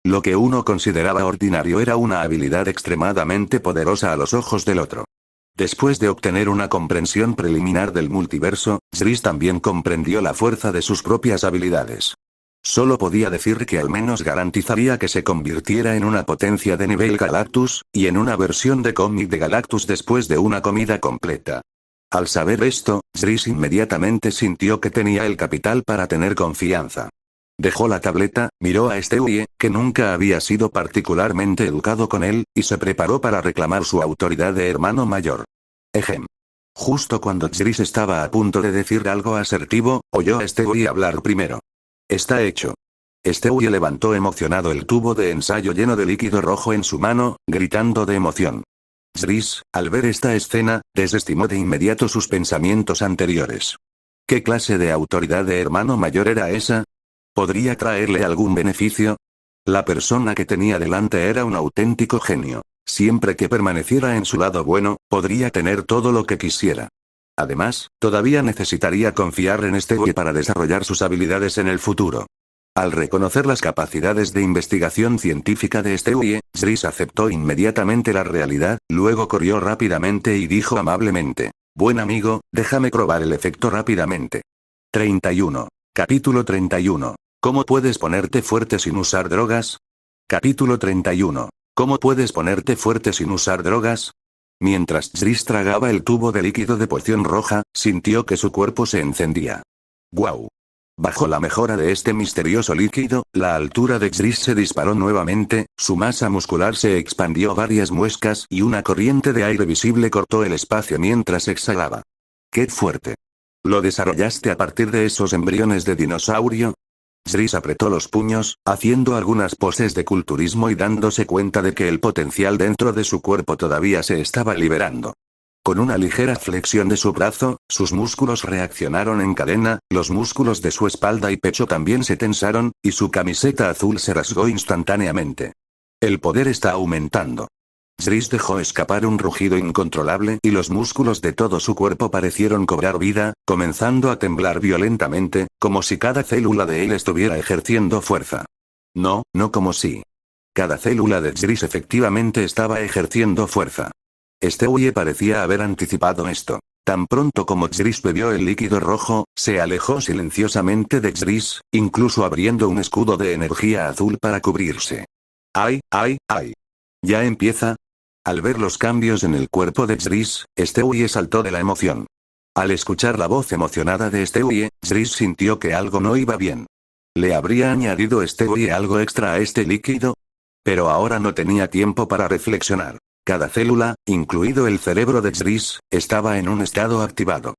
Lo que uno consideraba ordinario era una habilidad extremadamente poderosa a los ojos del otro. Después de obtener una comprensión preliminar del multiverso, Xris también comprendió la fuerza de sus propias habilidades. Solo podía decir que al menos garantizaría que se convirtiera en una potencia de nivel Galactus, y en una versión de cómic de Galactus después de una comida completa. Al saber esto, Xris inmediatamente sintió que tenía el capital para tener confianza. Dejó la tableta, miró a Stewie, que nunca había sido particularmente educado con él, y se preparó para reclamar su autoridad de hermano mayor. Ejem. Justo cuando Xris estaba a punto de decir algo asertivo, oyó a Stewie hablar primero. Está hecho. Stewie levantó emocionado el tubo de ensayo lleno de líquido rojo en su mano, gritando de emoción. Xris, al ver esta escena, desestimó de inmediato sus pensamientos anteriores. ¿Qué clase de autoridad de hermano mayor era esa? ¿Podría traerle algún beneficio? La persona que tenía delante era un auténtico genio. Siempre que permaneciera en su lado bueno, podría tener todo lo que quisiera. Además, todavía necesitaría confiar en Stewie para desarrollar sus habilidades en el futuro. Al reconocer las capacidades de investigación científica de Stewie, Xris aceptó inmediatamente la realidad, luego corrió rápidamente y dijo amablemente: «Buen amigo, déjame probar el efecto rápidamente». 31. Capítulo 31. ¿Cómo puedes ponerte fuerte sin usar drogas? Capítulo 31. ¿Cómo puedes ponerte fuerte sin usar drogas? Mientras Xris tragaba el tubo de líquido de poción roja, sintió que su cuerpo se encendía. ¡Guau! Bajo la mejora de este misterioso líquido, la altura de Xris se disparó nuevamente, su masa muscular se expandió varias muescas y una corriente de aire visible cortó el espacio mientras exhalaba. ¡Qué fuerte! ¿Lo desarrollaste a partir de esos embriones de dinosaurio? Xris apretó los puños, haciendo algunas poses de culturismo y dándose cuenta de que el potencial dentro de su cuerpo todavía se estaba liberando. Con una ligera flexión de su brazo, sus músculos reaccionaron en cadena, los músculos de su espalda y pecho también se tensaron, y su camiseta azul se rasgó instantáneamente. El poder está aumentando. Xris dejó escapar un rugido incontrolable y los músculos de todo su cuerpo parecieron cobrar vida, comenzando a temblar violentamente, como si cada célula de él estuviera ejerciendo fuerza. No como si. Cada célula de Xris efectivamente estaba ejerciendo fuerza. Stewie parecía haber anticipado esto. Tan pronto como Xris bebió el líquido rojo, se alejó silenciosamente de Xris, incluso abriendo un escudo de energía azul para cubrirse. ¡Ay! ¿Ya empieza? Al ver los cambios en el cuerpo de Xris, Stewie saltó de la emoción. Al escuchar la voz emocionada de Stewie, Xris sintió que algo no iba bien. ¿Le habría añadido Stewie algo extra a este líquido? Pero ahora no tenía tiempo para reflexionar. Cada célula, incluido el cerebro de Xris, estaba en un estado activado.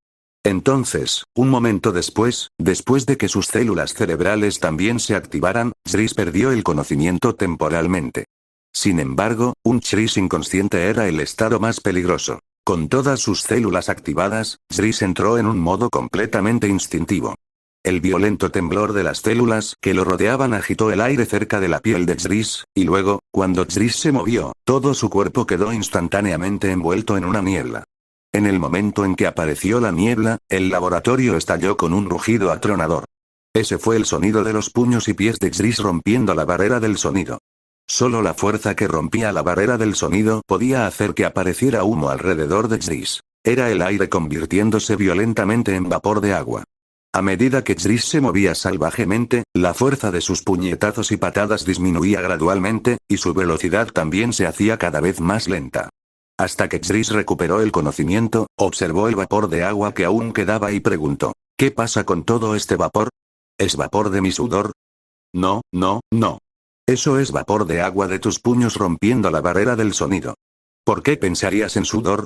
Entonces, un momento después de que sus células cerebrales también se activaran, Jris perdió el conocimiento temporalmente. Sin embargo, un Jris inconsciente era el estado más peligroso. Con todas sus células activadas, Jris entró en un modo completamente instintivo. El violento temblor de las células que lo rodeaban agitó el aire cerca de la piel de Jris, y luego, cuando Jris se movió, todo su cuerpo quedó instantáneamente envuelto en una niebla. En el momento en que apareció la niebla, el laboratorio estalló con un rugido atronador. Ese fue el sonido de los puños y pies de Jris rompiendo la barrera del sonido. Solo la fuerza que rompía la barrera del sonido podía hacer que apareciera humo alrededor de Jris. Era el aire convirtiéndose violentamente en vapor de agua. A medida que Jris se movía salvajemente, la fuerza de sus puñetazos y patadas disminuía gradualmente, y su velocidad también se hacía cada vez más lenta. Hasta que Jris recuperó el conocimiento, observó el vapor de agua que aún quedaba y preguntó: ¿qué pasa con todo este vapor? ¿Es vapor de mi sudor? No, no, no. Eso es vapor de agua de tus puños rompiendo la barrera del sonido. ¿Por qué pensarías en sudor?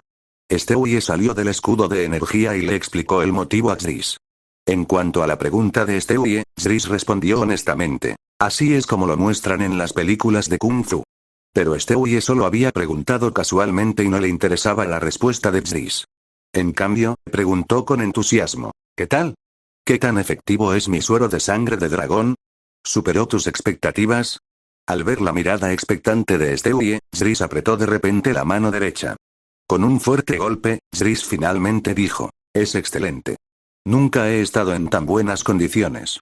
Stewie salió del escudo de energía y le explicó el motivo a Jris. En cuanto a la pregunta de Stewie, Jris respondió honestamente: así es como lo muestran en las películas de Kung Fu. Pero Stewie solo había preguntado casualmente y no le interesaba la respuesta de Jris. En cambio, preguntó con entusiasmo: ¿qué tal? ¿Qué tan efectivo es mi suero de sangre de dragón? ¿Superó tus expectativas? Al ver la mirada expectante de Stewie, Jris apretó de repente la mano derecha. Con un fuerte golpe, Jris finalmente dijo: es excelente. Nunca he estado en tan buenas condiciones.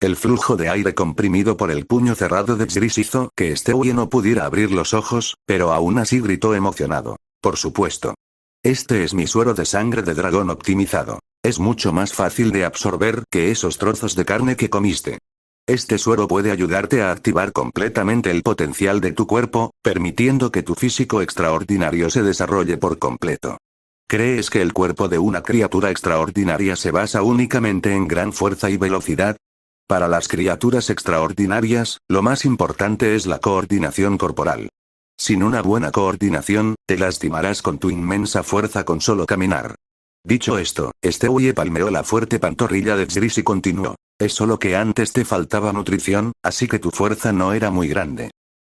El flujo de aire comprimido por el puño cerrado de Jris hizo que Stewie no pudiera abrir los ojos, pero aún así gritó emocionado: por supuesto. Este es mi suero de sangre de dragón optimizado. Es mucho más fácil de absorber que esos trozos de carne que comiste. Este suero puede ayudarte a activar completamente el potencial de tu cuerpo, permitiendo que tu físico extraordinario se desarrolle por completo. ¿Crees que el cuerpo de una criatura extraordinaria se basa únicamente en gran fuerza y velocidad? Para las criaturas extraordinarias, lo más importante es la coordinación corporal. Sin una buena coordinación, te lastimarás con tu inmensa fuerza con solo caminar. Dicho esto, Stewie palmeó la fuerte pantorrilla de Jris y continuó: es solo que antes te faltaba nutrición, así que tu fuerza no era muy grande.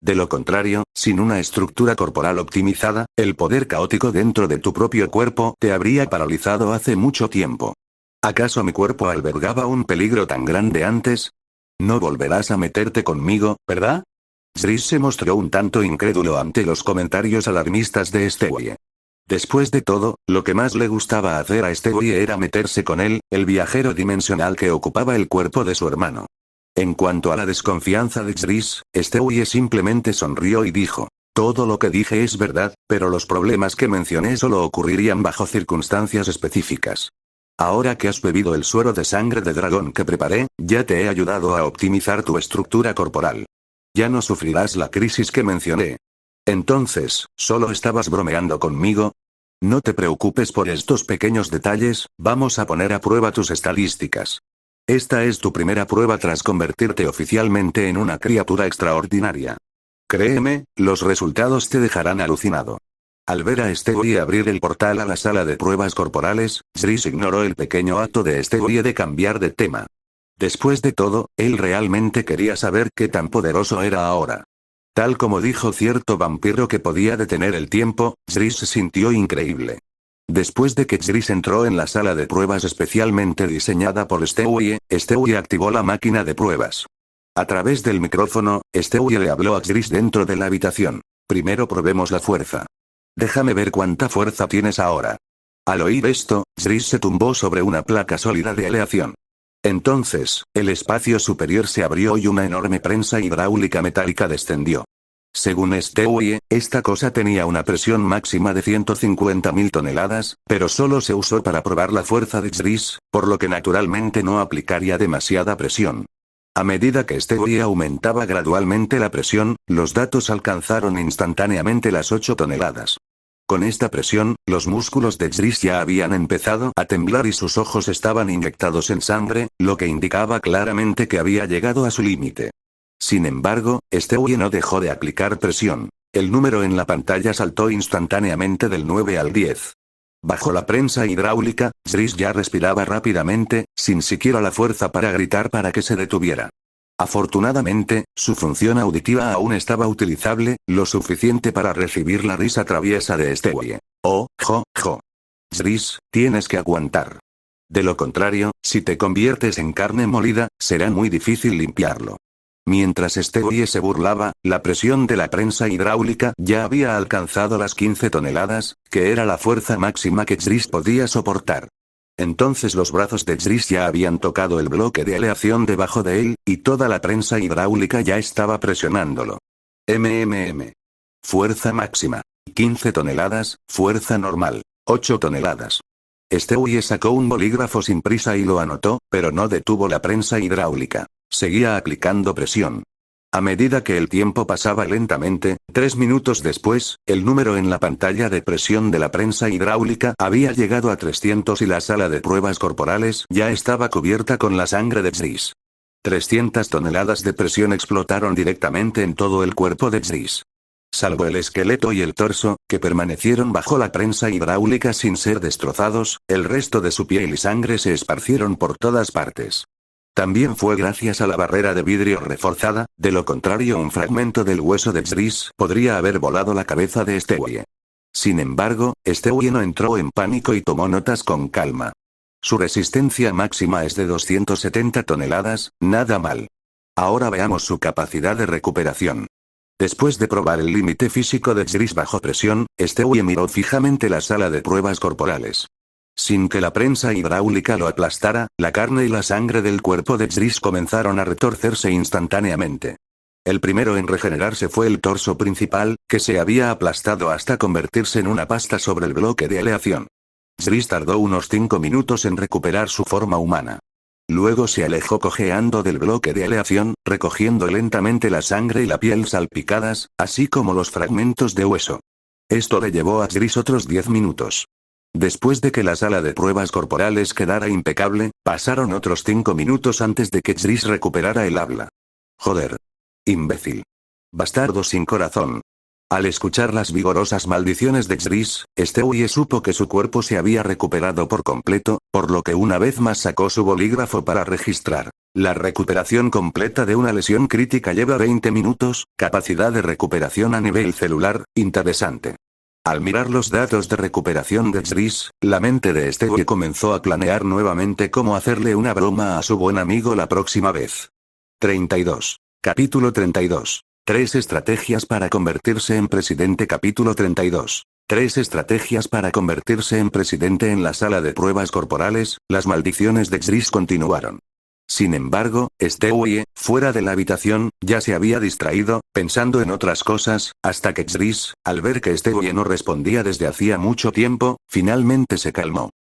De lo contrario, sin una estructura corporal optimizada, el poder caótico dentro de tu propio cuerpo te habría paralizado hace mucho tiempo. ¿Acaso mi cuerpo albergaba un peligro tan grande antes? No volverás a meterte conmigo, ¿verdad? Jris se mostró un tanto incrédulo ante los comentarios alarmistas de Stewie. Después de todo, lo que más le gustaba hacer a Stewie era meterse con él, el viajero dimensional que ocupaba el cuerpo de su hermano. En cuanto a la desconfianza de Jris, Stewie simplemente sonrió y dijo: todo lo que dije es verdad, pero los problemas que mencioné solo ocurrirían bajo circunstancias específicas. Ahora que has bebido el suero de sangre de dragón que preparé, ya te he ayudado a optimizar tu estructura corporal. Ya no sufrirás la crisis que mencioné. Entonces, ¿solo estabas bromeando conmigo? No te preocupes por estos pequeños detalles, vamos a poner a prueba tus estadísticas. Esta es tu primera prueba tras convertirte oficialmente en una criatura extraordinaria. Créeme, los resultados te dejarán alucinado. Al ver a Stewie abrir el portal a la sala de pruebas corporales, Jris ignoró el pequeño acto de Stewie de cambiar de tema. Después de todo, él realmente quería saber qué tan poderoso era ahora. Tal como dijo cierto vampiro que podía detener el tiempo, Jris se sintió increíble. Después de que Jris entró en la sala de pruebas especialmente diseñada por Stewie, Stewie activó la máquina de pruebas. A través del micrófono, Stewie le habló a Jris dentro de la habitación. Primero probemos la fuerza. Déjame ver cuánta fuerza tienes ahora. Al oír esto, Jris se tumbó sobre una placa sólida de aleación. Entonces, el espacio superior se abrió y una enorme prensa hidráulica metálica descendió. Según Stewie, esta cosa tenía una presión máxima de 150.000 toneladas, pero solo se usó para probar la fuerza de Jris, por lo que naturalmente no aplicaría demasiada presión. A medida que Stewie aumentaba gradualmente la presión, los datos alcanzaron instantáneamente las 8 toneladas. Con esta presión, los músculos de Jris ya habían empezado a temblar y sus ojos estaban inyectados en sangre, lo que indicaba claramente que había llegado a su límite. Sin embargo, Stewie no dejó de aplicar presión. El número en la pantalla saltó instantáneamente del 9 al 10. Bajo la prensa hidráulica, Zris ya respiraba rápidamente, sin siquiera la fuerza para gritar para que se detuviera. Afortunadamente, su función auditiva aún estaba utilizable, lo suficiente para recibir la risa traviesa de Stewie. Oh, jo, jo. Zris, tienes que aguantar. De lo contrario, si te conviertes en carne molida, será muy difícil limpiarlo. Mientras Stewie se burlaba, la presión de la prensa hidráulica ya había alcanzado las 15 toneladas, que era la fuerza máxima que Zris podía soportar. Entonces los brazos de Zris ya habían tocado el bloque de aleación debajo de él, y toda la prensa hidráulica ya estaba presionándolo. Fuerza máxima. 15 toneladas, fuerza normal. 8 toneladas. Stewie sacó un bolígrafo sin prisa y lo anotó, pero no detuvo la prensa hidráulica. Seguía aplicando presión. A medida que el tiempo pasaba lentamente, 3 minutos después, el número en la pantalla de presión de la prensa hidráulica había llegado a 300 y la sala de pruebas corporales ya estaba cubierta con la sangre de Zris. 300 toneladas de presión explotaron directamente en todo el cuerpo de Zris. Salvo el esqueleto y el torso, que permanecieron bajo la prensa hidráulica sin ser destrozados, el resto de su piel y sangre se esparcieron por todas partes. También fue gracias a la barrera de vidrio reforzada, de lo contrario un fragmento del hueso de Zris podría haber volado la cabeza de Stewie. Sin embargo, Stewie no entró en pánico y tomó notas con calma. Su resistencia máxima es de 270 toneladas, nada mal. Ahora veamos su capacidad de recuperación. Después de probar el límite físico de Zris bajo presión, Stewie miró fijamente la sala de pruebas corporales. Sin que la prensa hidráulica lo aplastara, la carne y la sangre del cuerpo de Zris comenzaron a retorcerse instantáneamente. El primero en regenerarse fue el torso principal, que se había aplastado hasta convertirse en una pasta sobre el bloque de aleación. Zris tardó unos 5 minutos en recuperar su forma humana. Luego se alejó cojeando del bloque de aleación, recogiendo lentamente la sangre y la piel salpicadas, así como los fragmentos de hueso. Esto le llevó a Zris otros 10 minutos. Después de que la sala de pruebas corporales quedara impecable, pasaron otros 5 minutos antes de que Zris recuperara el habla. Joder. Imbécil. Bastardo sin corazón. Al escuchar las vigorosas maldiciones de Zris, Stewie supo que su cuerpo se había recuperado por completo, por lo que una vez más sacó su bolígrafo para registrar. La recuperación completa de una lesión crítica lleva 20 minutos, capacidad de recuperación a nivel celular, interesante. Al mirar los datos de recuperación de Zris, la mente de Stewie comenzó a planear nuevamente cómo hacerle una broma a su buen amigo la próxima vez. 32. Capítulo 32. 3 estrategias para convertirse en presidente. Capítulo 32. 3 estrategias para convertirse en presidente. En la sala de pruebas corporales, las maldiciones de Zris continuaron. Sin embargo, Stewie, fuera de la habitación, ya se había distraído, pensando en otras cosas, hasta que Zris, al ver que Stewie no respondía desde hacía mucho tiempo, finalmente se calmó.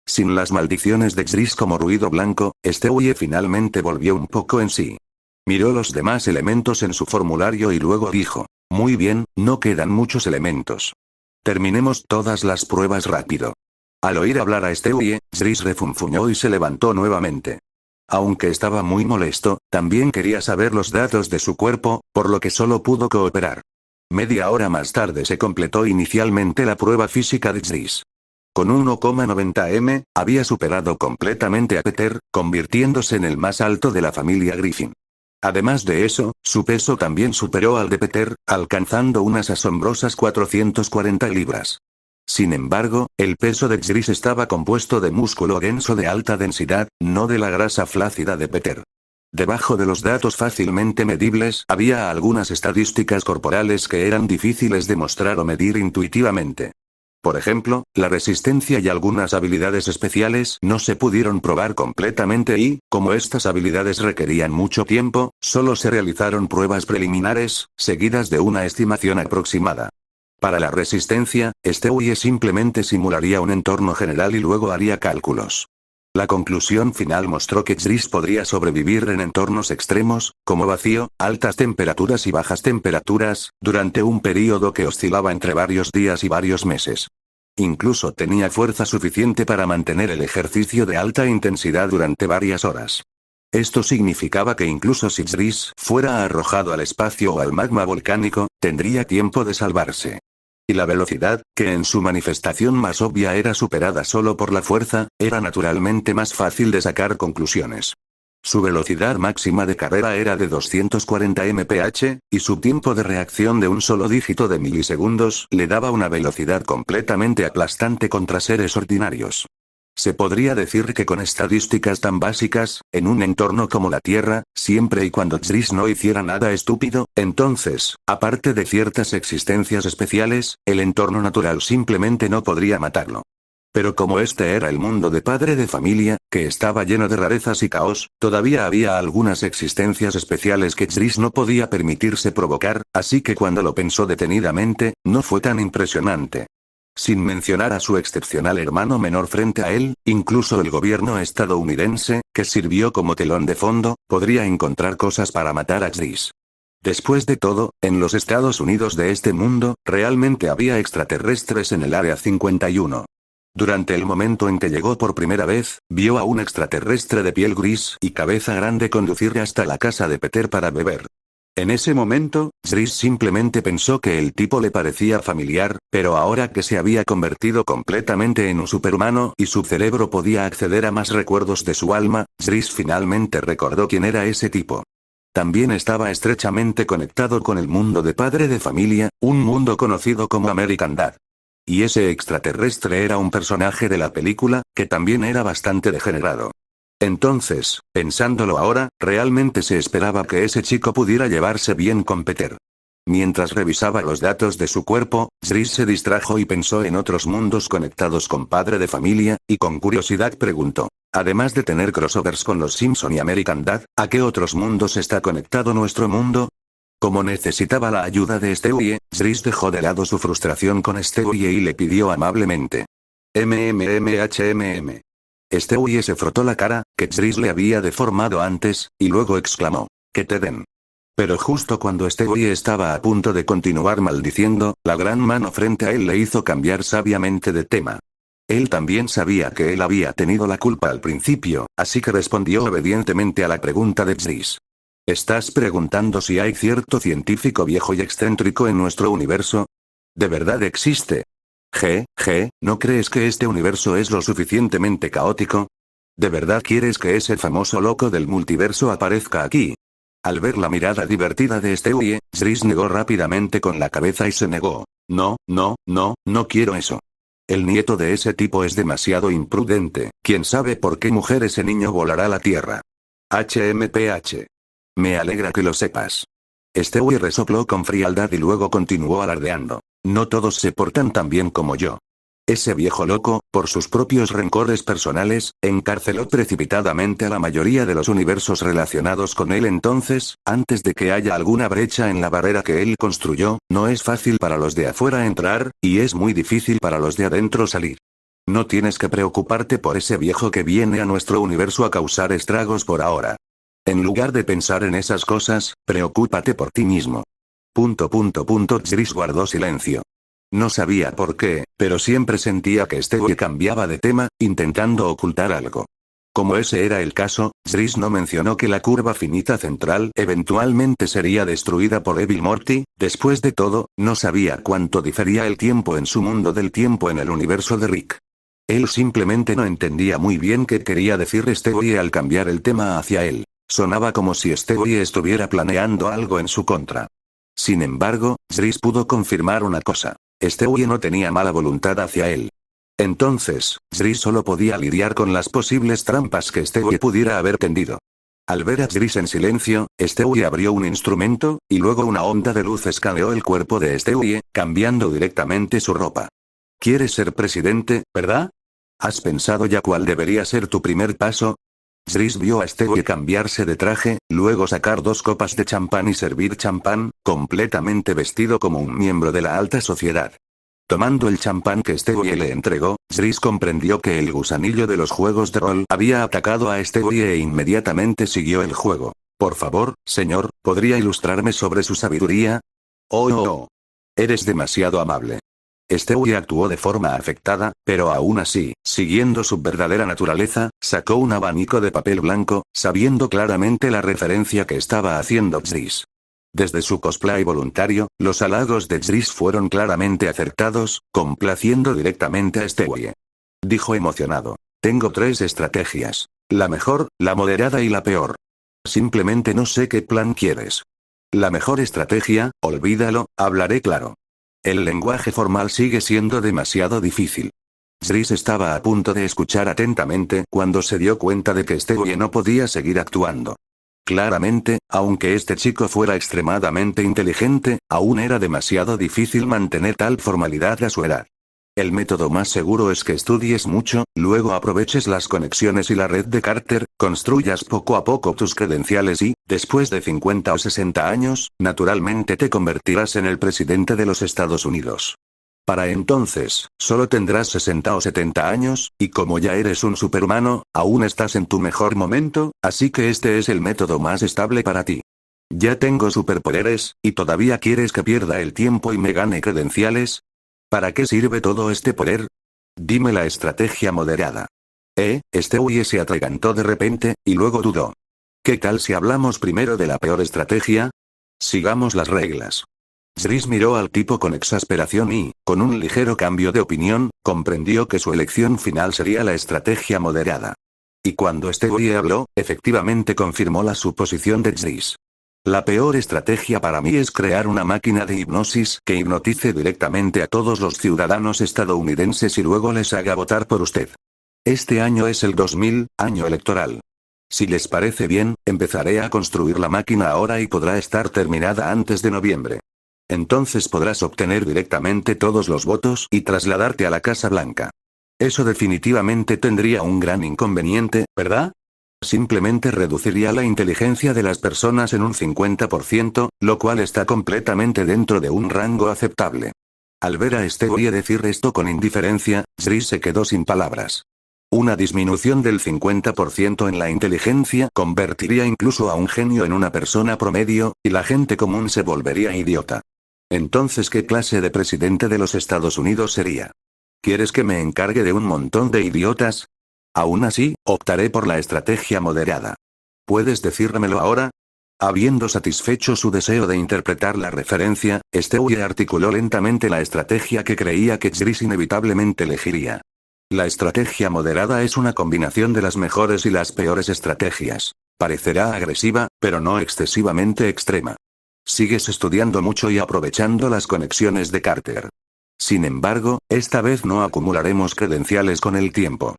Sin las maldiciones de Zris como ruido blanco, Stewie finalmente volvió un poco en sí. Miró los demás elementos en su formulario y luego dijo: muy bien, no quedan muchos elementos. Terminemos todas las pruebas rápido. Al oír hablar a Stewie, Zris refunfuñó y se levantó nuevamente. Aunque estaba muy molesto, también quería saber los datos de su cuerpo, por lo que solo pudo cooperar. Media hora más tarde se completó inicialmente la prueba física de Zris. Con 1,90 m, había superado completamente a Peter, convirtiéndose en el más alto de la familia Griffin. Además de eso, su peso también superó al de Peter, alcanzando unas asombrosas 440 libras. Sin embargo, el peso de Zris estaba compuesto de músculo denso de alta densidad, no de la grasa flácida de Peter. Debajo de los datos fácilmente medibles había algunas estadísticas corporales que eran difíciles de mostrar o medir intuitivamente. Por ejemplo, la resistencia y algunas habilidades especiales no se pudieron probar completamente y, como estas habilidades requerían mucho tiempo, solo se realizaron pruebas preliminares, seguidas de una estimación aproximada. Para la resistencia, Stewie simplemente simularía un entorno general y luego haría cálculos. La conclusión final mostró que Zris podría sobrevivir en entornos extremos, como vacío, altas temperaturas y bajas temperaturas, durante un período que oscilaba entre varios días y varios meses. Incluso tenía fuerza suficiente para mantener el ejercicio de alta intensidad durante varias horas. Esto significaba que incluso si Zris fuera arrojado al espacio o al magma volcánico, tendría tiempo de salvarse. Y la velocidad, que en su manifestación más obvia era superada solo por la fuerza, era naturalmente más fácil de sacar conclusiones. Su velocidad máxima de carrera era de 240 mph, y su tiempo de reacción de un solo dígito de milisegundos le daba una velocidad completamente aplastante contra seres ordinarios. Se podría decir que con estadísticas tan básicas, en un entorno como la Tierra, siempre y cuando Zris no hiciera nada estúpido, entonces, aparte de ciertas existencias especiales, el entorno natural simplemente no podría matarlo. Pero como este era el mundo de padre de familia, que estaba lleno de rarezas y caos, todavía había algunas existencias especiales que Zris no podía permitirse provocar, así que cuando lo pensó detenidamente, no fue tan impresionante. Sin mencionar a su excepcional hermano menor frente a él, incluso el gobierno estadounidense, que sirvió como telón de fondo, podría encontrar cosas para matar a Zris. Después de todo, en los Estados Unidos de este mundo, realmente había extraterrestres en el Área 51. Durante el momento en que llegó por primera vez, vio a un extraterrestre de piel gris y cabeza grande conducirle hasta la casa de Peter para beber. En ese momento, Zris simplemente pensó que el tipo le parecía familiar, pero ahora que se había convertido completamente en un superhumano y su cerebro podía acceder a más recuerdos de su alma, Zris finalmente recordó quién era ese tipo. También estaba estrechamente conectado con el mundo de padre de familia, un mundo conocido como American Dad. Y ese extraterrestre era un personaje de la película, que también era bastante degenerado. Entonces, pensándolo ahora, realmente se esperaba que ese chico pudiera llevarse bien con Peter. Mientras revisaba los datos de su cuerpo, Zris se distrajo y pensó en otros mundos conectados con padre de familia, y con curiosidad preguntó, además de tener crossovers con los Simpson y American Dad, ¿a qué otros mundos está conectado nuestro mundo? Como necesitaba la ayuda de Stewie, Zris dejó de lado su frustración con Stewie y le pidió amablemente. MMMHMM. Stewie se frotó la cara, que Zris le había deformado antes, y luego exclamó, que te den. Pero justo cuando Stewie estaba a punto de continuar maldiciendo, la gran mano frente a él le hizo cambiar sabiamente de tema. Él también sabía que él había tenido la culpa al principio, así que respondió obedientemente a la pregunta de Zris. ¿Estás preguntando si hay cierto científico viejo y excéntrico en nuestro universo? ¿De verdad existe? ¿No crees que este universo es lo suficientemente caótico? ¿De verdad quieres que ese famoso loco del multiverso aparezca aquí? Al ver la mirada divertida de Stewie, Zris negó rápidamente con la cabeza y se negó. No quiero eso. El nieto de ese tipo es demasiado imprudente, quién sabe por qué mujer ese niño volará a la Tierra. HMPH. Me alegra que lo sepas. Stewie resopló con frialdad y luego continuó alardeando. No todos se portan tan bien como yo. Ese viejo loco, por sus propios rencores personales, encarceló precipitadamente a la mayoría de los universos relacionados con él. Entonces, antes de que haya alguna brecha en la barrera que él construyó, no es fácil para los de afuera entrar, y es muy difícil para los de adentro salir. No tienes que preocuparte por ese viejo que viene a nuestro universo a causar estragos por ahora. En lugar de pensar en esas cosas, preocúpate por ti mismo. Zris guardó silencio. No sabía por qué, pero siempre sentía que Stewie cambiaba de tema, intentando ocultar algo. Como ese era el caso, Zris no mencionó que la curva finita central eventualmente sería destruida por Evil Morty. Después de todo, no sabía cuánto difería el tiempo en su mundo del tiempo en el universo de Rick. Él simplemente no entendía muy bien qué quería decir Stewie al cambiar el tema hacia él. Sonaba como si Stewie estuviera planeando algo en su contra. Sin embargo, Zris pudo confirmar una cosa. Stewie no tenía mala voluntad hacia él. Entonces, Zris solo podía lidiar con las posibles trampas que Stewie pudiera haber tendido. Al ver a Zris en silencio, Stewie abrió un instrumento, y luego una onda de luz escaneó el cuerpo de Stewie, cambiando directamente su ropa. ¿Quieres ser presidente, verdad? ¿Has pensado ya cuál debería ser tu primer paso? Zris vio a Stewie cambiarse de traje, luego sacar 2 copas de champán y servir champán, completamente vestido como un miembro de la alta sociedad. Tomando el champán que Stewie le entregó, Zris comprendió que el gusanillo de los juegos de rol había atacado a Stewie e inmediatamente siguió el juego. Por favor, señor, ¿podría ilustrarme sobre su sabiduría? Oh. Eres demasiado amable. Stewie actuó de forma afectada, pero aún así, siguiendo su verdadera naturaleza, sacó un abanico de papel blanco, sabiendo claramente la referencia que estaba haciendo Zris. Desde su cosplay voluntario, los halagos de Jris fueron claramente acertados, complaciendo directamente a Stewie. Dijo emocionado. Tengo 3 estrategias. La mejor, la moderada y la peor. Simplemente no sé qué plan quieres. La mejor estrategia, olvídalo, hablaré claro. El lenguaje formal sigue siendo demasiado difícil. Jris estaba a punto de escuchar atentamente cuando se dio cuenta de que Stewie no podía seguir actuando. Claramente, aunque este chico fuera extremadamente inteligente, aún era demasiado difícil mantener tal formalidad a su edad. El método más seguro es que estudies mucho, luego aproveches las conexiones y la red de Carter, construyas poco a poco tus credenciales y, después de 50 o 60 años, naturalmente te convertirás en el presidente de los Estados Unidos. Para entonces, solo tendrás 60 o 70 años, y como ya eres un superhumano, aún estás en tu mejor momento, así que este es el método más estable para ti. Ya tengo superpoderes, ¿y todavía quieres que pierda el tiempo y me gane credenciales? ¿Para qué sirve todo este poder? Dime la estrategia moderada. Stewie se atragantó de repente, y luego dudó. ¿Qué tal si hablamos primero de la peor estrategia? Sigamos las reglas. Jris miró al tipo con exasperación y, con un ligero cambio de opinión, comprendió que su elección final sería la estrategia moderada. Y cuando Stewie habló, efectivamente confirmó la suposición de Jris. La peor estrategia para mí es crear una máquina de hipnosis que hipnotice directamente a todos los ciudadanos estadounidenses y luego les haga votar por usted. Este año es el 2000, año electoral. Si les parece bien, empezaré a construir la máquina ahora y podrá estar terminada antes de noviembre. Entonces podrás obtener directamente todos los votos y trasladarte a la Casa Blanca. Eso definitivamente tendría un gran inconveniente, ¿verdad? Simplemente reduciría la inteligencia de las personas en un 50%, lo cual está completamente dentro de un rango aceptable. Al ver a Stewie decir esto con indiferencia, Jris se quedó sin palabras. Una disminución del 50% en la inteligencia convertiría incluso a un genio en una persona promedio, y la gente común se volvería idiota. Entonces, ¿qué clase de presidente de los Estados Unidos sería? ¿Quieres que me encargue de un montón de idiotas? Aún así, optaré por la estrategia moderada. ¿Puedes decírmelo ahora? Habiendo satisfecho su deseo de interpretar la referencia, Stewie articuló lentamente la estrategia que creía que Jris inevitablemente elegiría. La estrategia moderada es una combinación de las mejores y las peores estrategias. Parecerá agresiva, pero no excesivamente extrema. Sigues estudiando mucho y aprovechando las conexiones de Carter. Sin embargo, esta vez no acumularemos credenciales con el tiempo.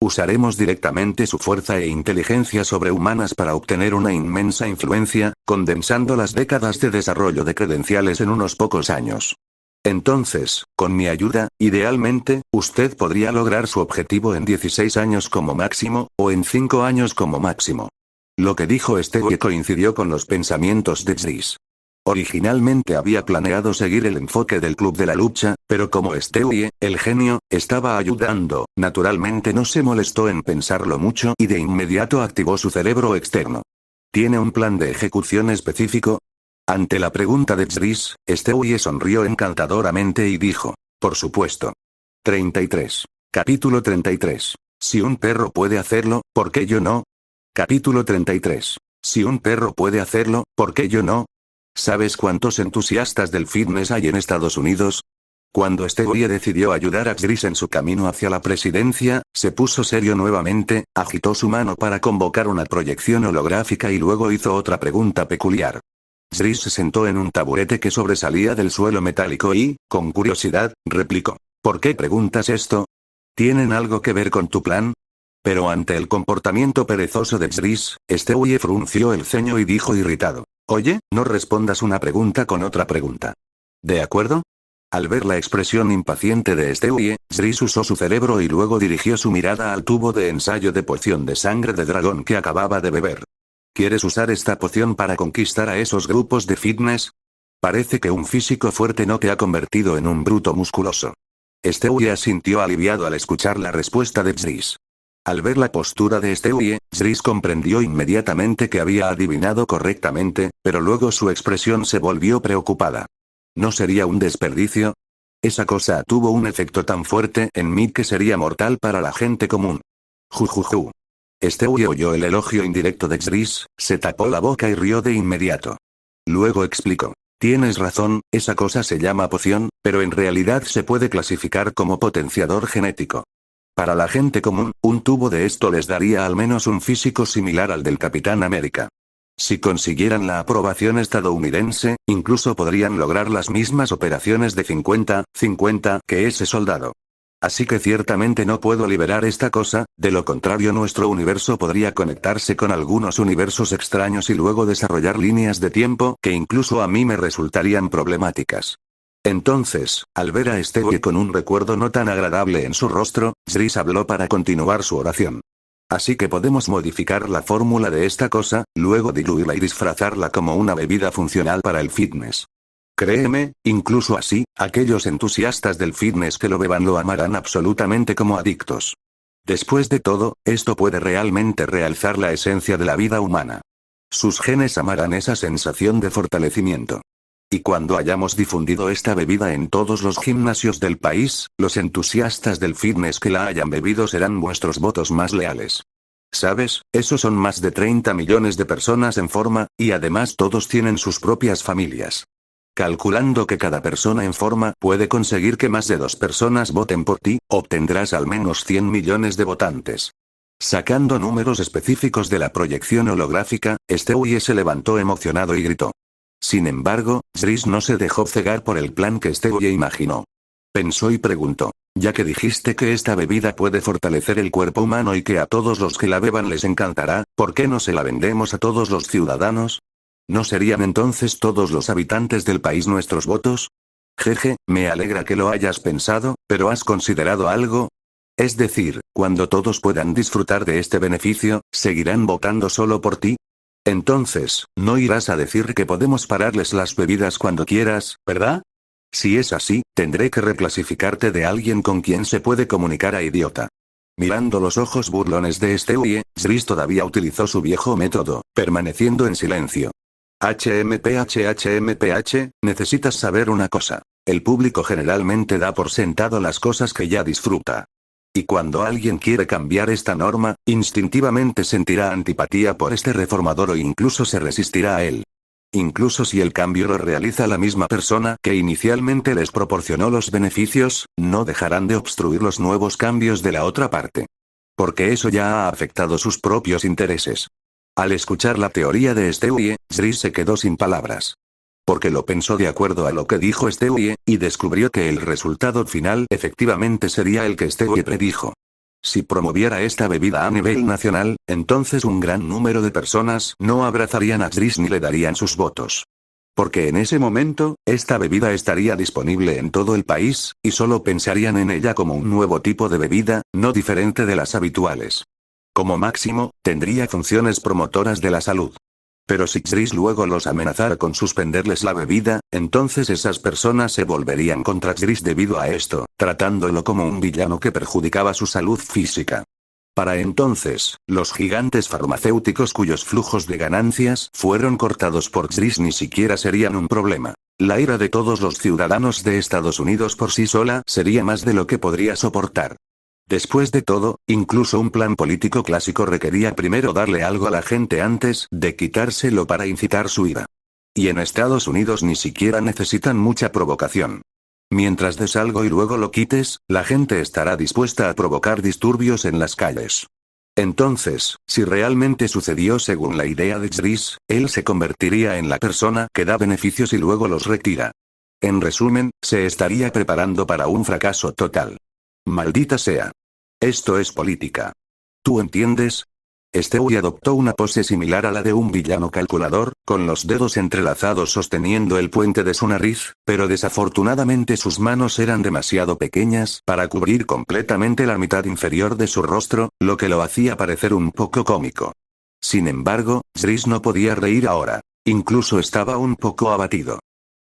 Usaremos directamente su fuerza e inteligencia sobrehumanas para obtener una inmensa influencia, condensando las décadas de desarrollo de credenciales en unos pocos años. Entonces, con mi ayuda, idealmente, usted podría lograr su objetivo en 16 años como máximo, o en 5 años como máximo. Lo que dijo Stewie coincidió con los pensamientos de Jris. Originalmente había planeado seguir el enfoque del Club de la Lucha, pero como Stewie, el genio, estaba ayudando, naturalmente no se molestó en pensarlo mucho y de inmediato activó su cerebro externo. ¿Tiene un plan de ejecución específico? Ante la pregunta de Jris, Stewie sonrió encantadoramente y dijo, por supuesto. 33. Capítulo 33. Si un perro puede hacerlo, ¿por qué yo no? Capítulo 33. Si un perro puede hacerlo, ¿por qué yo no? ¿Sabes cuántos entusiastas del fitness hay en Estados Unidos? Cuando Stewie decidió ayudar a Jris en su camino hacia la presidencia, se puso serio nuevamente, agitó su mano para convocar una proyección holográfica y luego hizo otra pregunta peculiar. Jris se sentó en un taburete que sobresalía del suelo metálico y, con curiosidad, replicó. ¿Por qué preguntas esto? ¿Tienen algo que ver con tu plan? Pero ante el comportamiento perezoso de Jris, Stewie frunció el ceño y dijo irritado. Oye, no respondas una pregunta con otra pregunta. ¿De acuerdo? Al ver la expresión impaciente de Stewie, Jris usó su cerebro y luego dirigió su mirada al tubo de ensayo de poción de sangre de dragón que acababa de beber. ¿Quieres usar esta poción para conquistar a esos grupos de fitness? Parece que un físico fuerte no te ha convertido en un bruto musculoso. Stewie asintió aliviado al escuchar la respuesta de Jris. Al ver la postura de Stewie, Jris comprendió inmediatamente que había adivinado correctamente, pero luego su expresión se volvió preocupada. ¿No sería un desperdicio? Esa cosa tuvo un efecto tan fuerte en mí que sería mortal para la gente común. Jujuju. Stewie oyó el elogio indirecto de Jris, se tapó la boca y rió de inmediato. Luego explicó. Tienes razón, esa cosa se llama poción, pero en realidad se puede clasificar como potenciador genético. Para la gente común, un tubo de esto les daría al menos un físico similar al del Capitán América. Si consiguieran la aprobación estadounidense, incluso podrían lograr las mismas operaciones de 50-50 que ese soldado. Así que ciertamente no puedo liberar esta cosa, de lo contrario nuestro universo podría conectarse con algunos universos extraños y luego desarrollar líneas de tiempo que incluso a mí me resultarían problemáticas. Entonces, al ver a Stewie con un recuerdo no tan agradable en su rostro, Zris habló para continuar su oración. Así que podemos modificar la fórmula de esta cosa, luego diluirla y disfrazarla como una bebida funcional para el fitness. Créeme, incluso así, aquellos entusiastas del fitness que lo beban lo amarán absolutamente como adictos. Después de todo, esto puede realmente realzar la esencia de la vida humana. Sus genes amarán esa sensación de fortalecimiento. Y cuando hayamos difundido esta bebida en todos los gimnasios del país, los entusiastas del fitness que la hayan bebido serán vuestros votos más leales. ¿Sabes? Esos son más de 30 millones de personas en forma, y además todos tienen sus propias familias. Calculando que cada persona en forma puede conseguir que más de 2 personas voten por ti, obtendrás al menos 100 millones de votantes. Sacando números específicos de la proyección holográfica, Stewie se levantó emocionado y gritó. Sin embargo, Zris no se dejó cegar por el plan que Stewie imaginó. Pensó y preguntó, ya que dijiste que esta bebida puede fortalecer el cuerpo humano y que a todos los que la beban les encantará, ¿por qué no se la vendemos a todos los ciudadanos? ¿No serían entonces todos los habitantes del país nuestros votos? Jeje, me alegra que lo hayas pensado, pero ¿has considerado algo? Es decir, cuando todos puedan disfrutar de este beneficio, ¿seguirán votando solo por ti? Entonces, no irás a decir que podemos pararles las bebidas cuando quieras, ¿verdad? Si es así, tendré que reclasificarte de alguien con quien se puede comunicar a idiota. Mirando los ojos burlones de Stewie, Zris todavía utilizó su viejo método, permaneciendo en silencio. HMPH, necesitas saber una cosa. El público generalmente da por sentado las cosas que ya disfruta. Y cuando alguien quiere cambiar esta norma, instintivamente sentirá antipatía por este reformador o incluso se resistirá a él. Incluso si el cambio lo realiza la misma persona que inicialmente les proporcionó los beneficios, no dejarán de obstruir los nuevos cambios de la otra parte. Porque eso ya ha afectado sus propios intereses. Al escuchar la teoría de Stewie, Zris se quedó sin palabras. Porque lo pensó de acuerdo a lo que dijo Stewie, y descubrió que el resultado final efectivamente sería el que Stewie predijo. Si promoviera esta bebida a nivel nacional, entonces un gran número de personas no abrazarían a Zris ni le darían sus votos. Porque en ese momento, esta bebida estaría disponible en todo el país, y solo pensarían en ella como un nuevo tipo de bebida, no diferente de las habituales. Como máximo, tendría funciones promotoras de la salud. Pero si Zris luego los amenazara con suspenderles la bebida, entonces esas personas se volverían contra Zris debido a esto, tratándolo como un villano que perjudicaba su salud física. Para entonces, los gigantes farmacéuticos cuyos flujos de ganancias fueron cortados por Zris ni siquiera serían un problema. La ira de todos los ciudadanos de Estados Unidos por sí sola sería más de lo que podría soportar. Después de todo, incluso un plan político clásico requería primero darle algo a la gente antes de quitárselo para incitar su ira. Y en Estados Unidos ni siquiera necesitan mucha provocación. Mientras des algo y luego lo quites, la gente estará dispuesta a provocar disturbios en las calles. Entonces, si realmente sucedió según la idea de Zris, él se convertiría en la persona que da beneficios y luego los retira. En resumen, se estaría preparando para un fracaso total. Maldita sea. Esto es política. ¿Tú entiendes? Stewie adoptó una pose similar a la de un villano calculador, con los dedos entrelazados sosteniendo el puente de su nariz, pero desafortunadamente sus manos eran demasiado pequeñas para cubrir completamente la mitad inferior de su rostro, lo que lo hacía parecer un poco cómico. Sin embargo, Zris no podía reír ahora. Incluso estaba un poco abatido.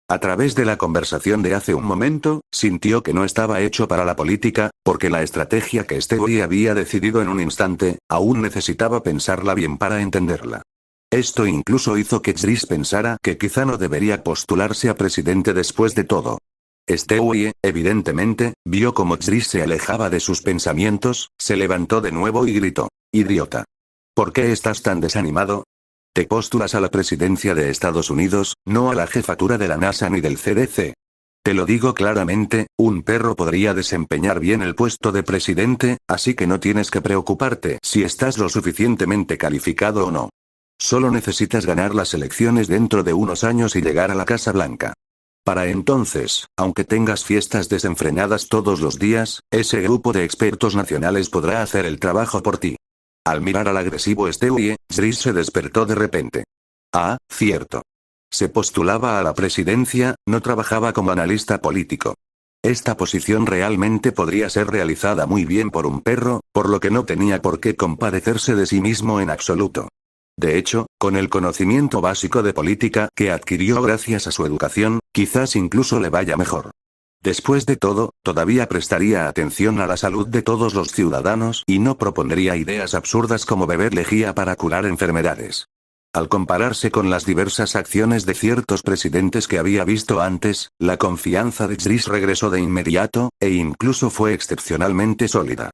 A través de la conversación de hace un momento, sintió que no estaba hecho para la política, porque la estrategia que Stewie había decidido en un instante, aún necesitaba pensarla bien para entenderla. Esto incluso hizo que Zris pensara que quizá no debería postularse a presidente después de todo. Stewie, evidentemente, vio como Zris se alejaba de sus pensamientos, se levantó de nuevo y gritó: «¡Idiota! ¿Por qué estás tan desanimado? Te postulas a la presidencia de Estados Unidos, no a la jefatura de la NASA ni del CDC. Te lo digo claramente, un perro podría desempeñar bien el puesto de presidente, así que no tienes que preocuparte si estás lo suficientemente calificado o no. Solo necesitas ganar las elecciones dentro de unos años y llegar a la Casa Blanca. Para entonces, aunque tengas fiestas desenfrenadas todos los días, ese grupo de expertos nacionales podrá hacer el trabajo por ti. Al mirar al agresivo Stewie, Zris se despertó de repente. Ah, cierto. Se postulaba a la presidencia, no trabajaba como analista político. Esta posición realmente podría ser realizada muy bien por un perro, por lo que no tenía por qué compadecerse de sí mismo en absoluto. De hecho, con el conocimiento básico de política que adquirió gracias a su educación, quizás incluso le vaya mejor. Después de todo, todavía prestaría atención a la salud de todos los ciudadanos y no propondría ideas absurdas como beber lejía para curar enfermedades. Al compararse con las diversas acciones de ciertos presidentes que había visto antes, la confianza de Zris regresó de inmediato, e incluso fue excepcionalmente sólida.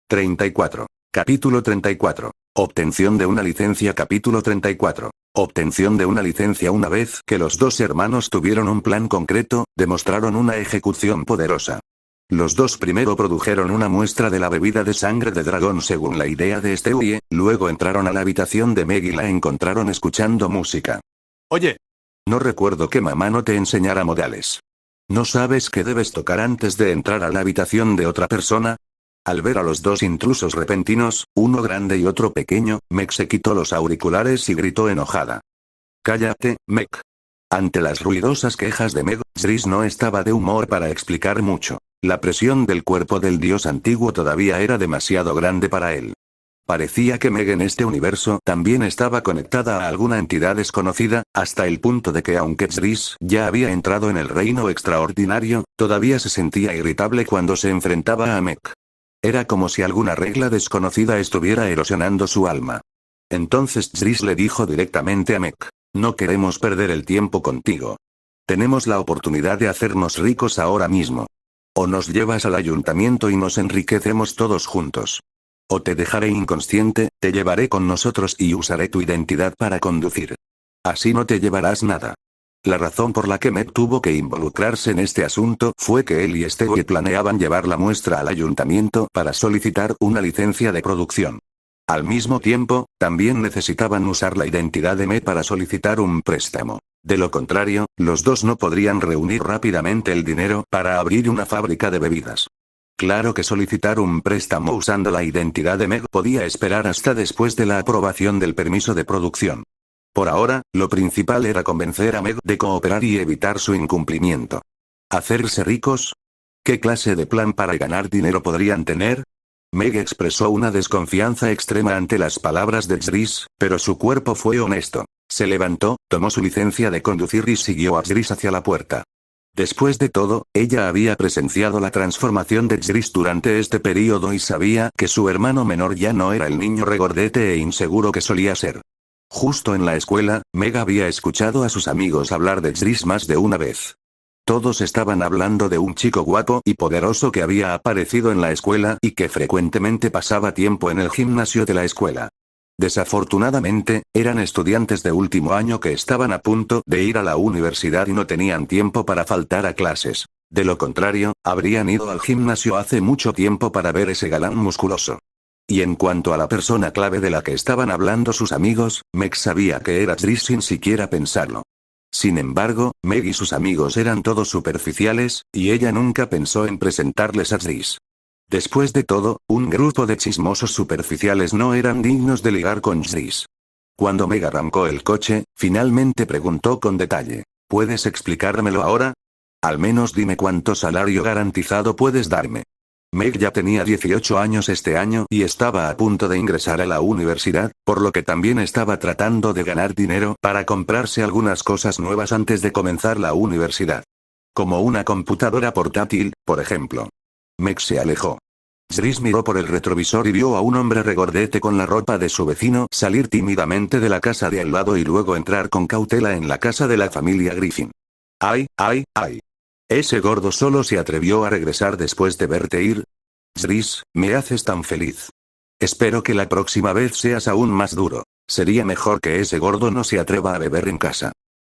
34. Capítulo 34. Obtención de una licencia. Capítulo 34. Obtención de una licencia. Una vez que los dos hermanos tuvieron un plan concreto, demostraron una ejecución poderosa. Los dos primero produjeron una muestra de la bebida de sangre de dragón según la idea de Stewie, luego entraron a la habitación de Meg y la encontraron escuchando música. Oye. No recuerdo que mamá no te enseñara modales. ¿No sabes que debes tocar antes de entrar a la habitación de otra persona? Al ver a los dos intrusos repentinos, uno grande y otro pequeño, Meg se quitó los auriculares y gritó enojada. «Cállate, Meg». Ante las ruidosas quejas de Meg, Zris no estaba de humor para explicar mucho. La presión del cuerpo del dios antiguo todavía era demasiado grande para él. Parecía que Meg en este universo también estaba conectada a alguna entidad desconocida, hasta el punto de que aunque Zris ya había entrado en el reino extraordinario, todavía se sentía irritable cuando se enfrentaba a Meg. Era como si alguna regla desconocida estuviera erosionando su alma. Entonces Zris le dijo directamente a Meg: «No queremos perder el tiempo contigo. Tenemos la oportunidad de hacernos ricos ahora mismo. O nos llevas al ayuntamiento y nos enriquecemos todos juntos. O te dejaré inconsciente, te llevaré con nosotros y usaré tu identidad para conducir. Así no te llevarás nada». La razón por la que Meg tuvo que involucrarse en este asunto fue que él y Stewie planeaban llevar la muestra al ayuntamiento para solicitar una licencia de producción. Al mismo tiempo, también necesitaban usar la identidad de Meg para solicitar un préstamo. De lo contrario, los dos no podrían reunir rápidamente el dinero para abrir una fábrica de bebidas. Claro que solicitar un préstamo usando la identidad de Meg podía esperar hasta después de la aprobación del permiso de producción. Por ahora, lo principal era convencer a Meg de cooperar y evitar su incumplimiento. ¿Hacerse ricos? ¿Qué clase de plan para ganar dinero podrían tener? Meg expresó una desconfianza extrema ante las palabras de Zris, pero su cuerpo fue honesto. Se levantó, tomó su licencia de conducir y siguió a Zris hacia la puerta. Después de todo, ella había presenciado la transformación de Zris durante este período y sabía que su hermano menor ya no era el niño regordete e inseguro que solía ser. Justo en la escuela, Meg había escuchado a sus amigos hablar de Zris más de una vez. Todos estaban hablando de un chico guapo y poderoso que había aparecido en la escuela y que frecuentemente pasaba tiempo en el gimnasio de la escuela. Desafortunadamente, eran estudiantes de último año que estaban a punto de ir a la universidad y no tenían tiempo para faltar a clases. De lo contrario, habrían ido al gimnasio hace mucho tiempo para ver ese galán musculoso. Y en cuanto a la persona clave de la que estaban hablando sus amigos, Meg sabía que era Zris sin siquiera pensarlo. Sin embargo, Meg y sus amigos eran todos superficiales, y ella nunca pensó en presentarles a Zris. Después de todo, un grupo de chismosos superficiales no eran dignos de ligar con Zris. Cuando Meg arrancó el coche, finalmente preguntó con detalle: ¿puedes explicármelo ahora? Al menos dime cuánto salario garantizado puedes darme. Meg ya tenía 18 años este año y estaba a punto de ingresar a la universidad, por lo que también estaba tratando de ganar dinero para comprarse algunas cosas nuevas antes de comenzar la universidad. Como una computadora portátil, por ejemplo. Meg se alejó. Zris miró por el retrovisor y vio a un hombre regordete con la ropa de su vecino salir tímidamente de la casa de al lado y luego entrar con cautela en la casa de la familia Griffin. ¡Ay, ay, ay! Ese gordo solo se atrevió a regresar después de verte ir. Zris, me haces tan feliz. Espero que la próxima vez seas aún más duro. Sería mejor que ese gordo no se atreva a beber en casa.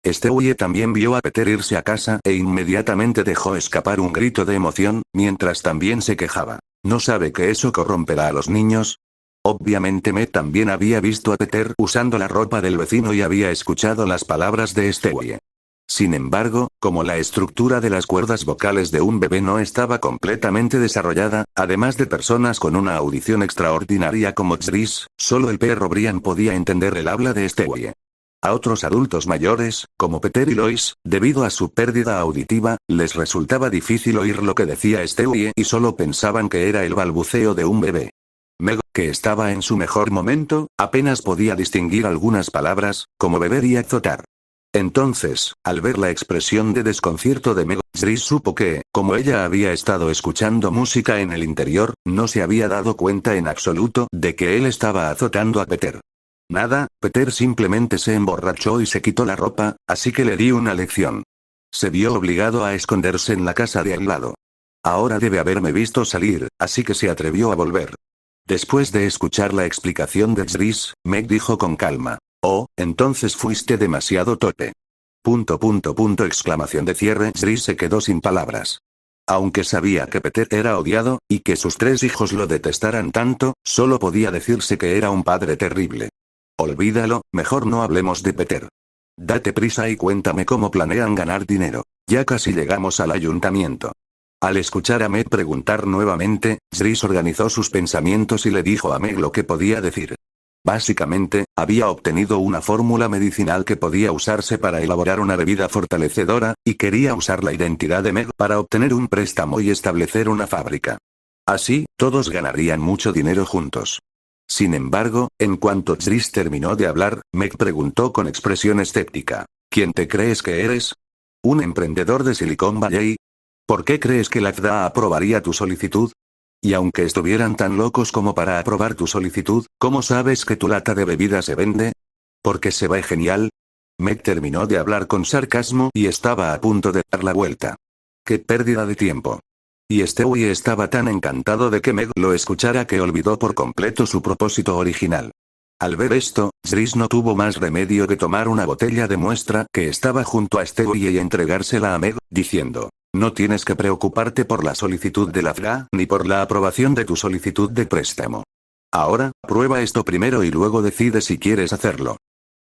Stewie también vio a Peter irse a casa e inmediatamente dejó escapar un grito de emoción, mientras también se quejaba. ¿No sabe que eso corromperá a los niños? Obviamente Meg también había visto a Peter usando la ropa del vecino y había escuchado las palabras de Stewie. Sin embargo, como la estructura de las cuerdas vocales de un bebé no estaba completamente desarrollada, además de personas con una audición extraordinaria como Chris, solo el perro Brian podía entender el habla de Stewie. A otros adultos mayores, como Peter y Lois, debido a su pérdida auditiva, les resultaba difícil oír lo que decía Stewie y solo pensaban que era el balbuceo de un bebé. Meg, que estaba en su mejor momento, apenas podía distinguir algunas palabras, como beber y azotar. Entonces, al ver la expresión de desconcierto de Meg, Chris supo que, como ella había estado escuchando música en el interior, no se había dado cuenta en absoluto de que él estaba azotando a Peter. Nada, Peter simplemente se emborrachó y se quitó la ropa, así que le di una lección. Se vio obligado a esconderse en la casa de al lado. Ahora debe haberme visto salir, así que se atrevió a volver. Después de escuchar la explicación de Chris, Meg dijo con calma. Oh, entonces fuiste demasiado torpe. Exclamación de cierre. Chris se quedó sin palabras. Aunque sabía que Peter era odiado, y que sus 3 hijos lo detestaran tanto, solo podía decirse que era un padre terrible. Olvídalo, mejor no hablemos de Peter. Date prisa y cuéntame cómo planean ganar dinero. Ya casi llegamos al ayuntamiento. Al escuchar a Meg preguntar nuevamente, Chris organizó sus pensamientos y le dijo a Meg lo que podía decir. Básicamente, había obtenido una fórmula medicinal que podía usarse para elaborar una bebida fortalecedora, y quería usar la identidad de Meg para obtener un préstamo y establecer una fábrica. Así, todos ganarían mucho dinero juntos. Sin embargo, en cuanto Chris terminó de hablar, Meg preguntó con expresión escéptica. ¿Quién te crees que eres? ¿Un emprendedor de Silicon Valley? ¿Por qué crees que la FDA aprobaría tu solicitud? Y aunque estuvieran tan locos como para aprobar tu solicitud, ¿cómo sabes que tu lata de bebida se vende? ¿Porque se ve genial? Meg terminó de hablar con sarcasmo y estaba a punto de dar la vuelta. ¡Qué pérdida de tiempo! Y Stewie estaba tan encantado de que Meg lo escuchara que olvidó por completo su propósito original. Al ver esto, Chris no tuvo más remedio que tomar una botella de muestra que estaba junto a Stewie y entregársela a Meg, diciendo. No tienes que preocuparte por la solicitud de la FDA ni por la aprobación de tu solicitud de préstamo. Ahora, prueba esto primero y luego decide si quieres hacerlo.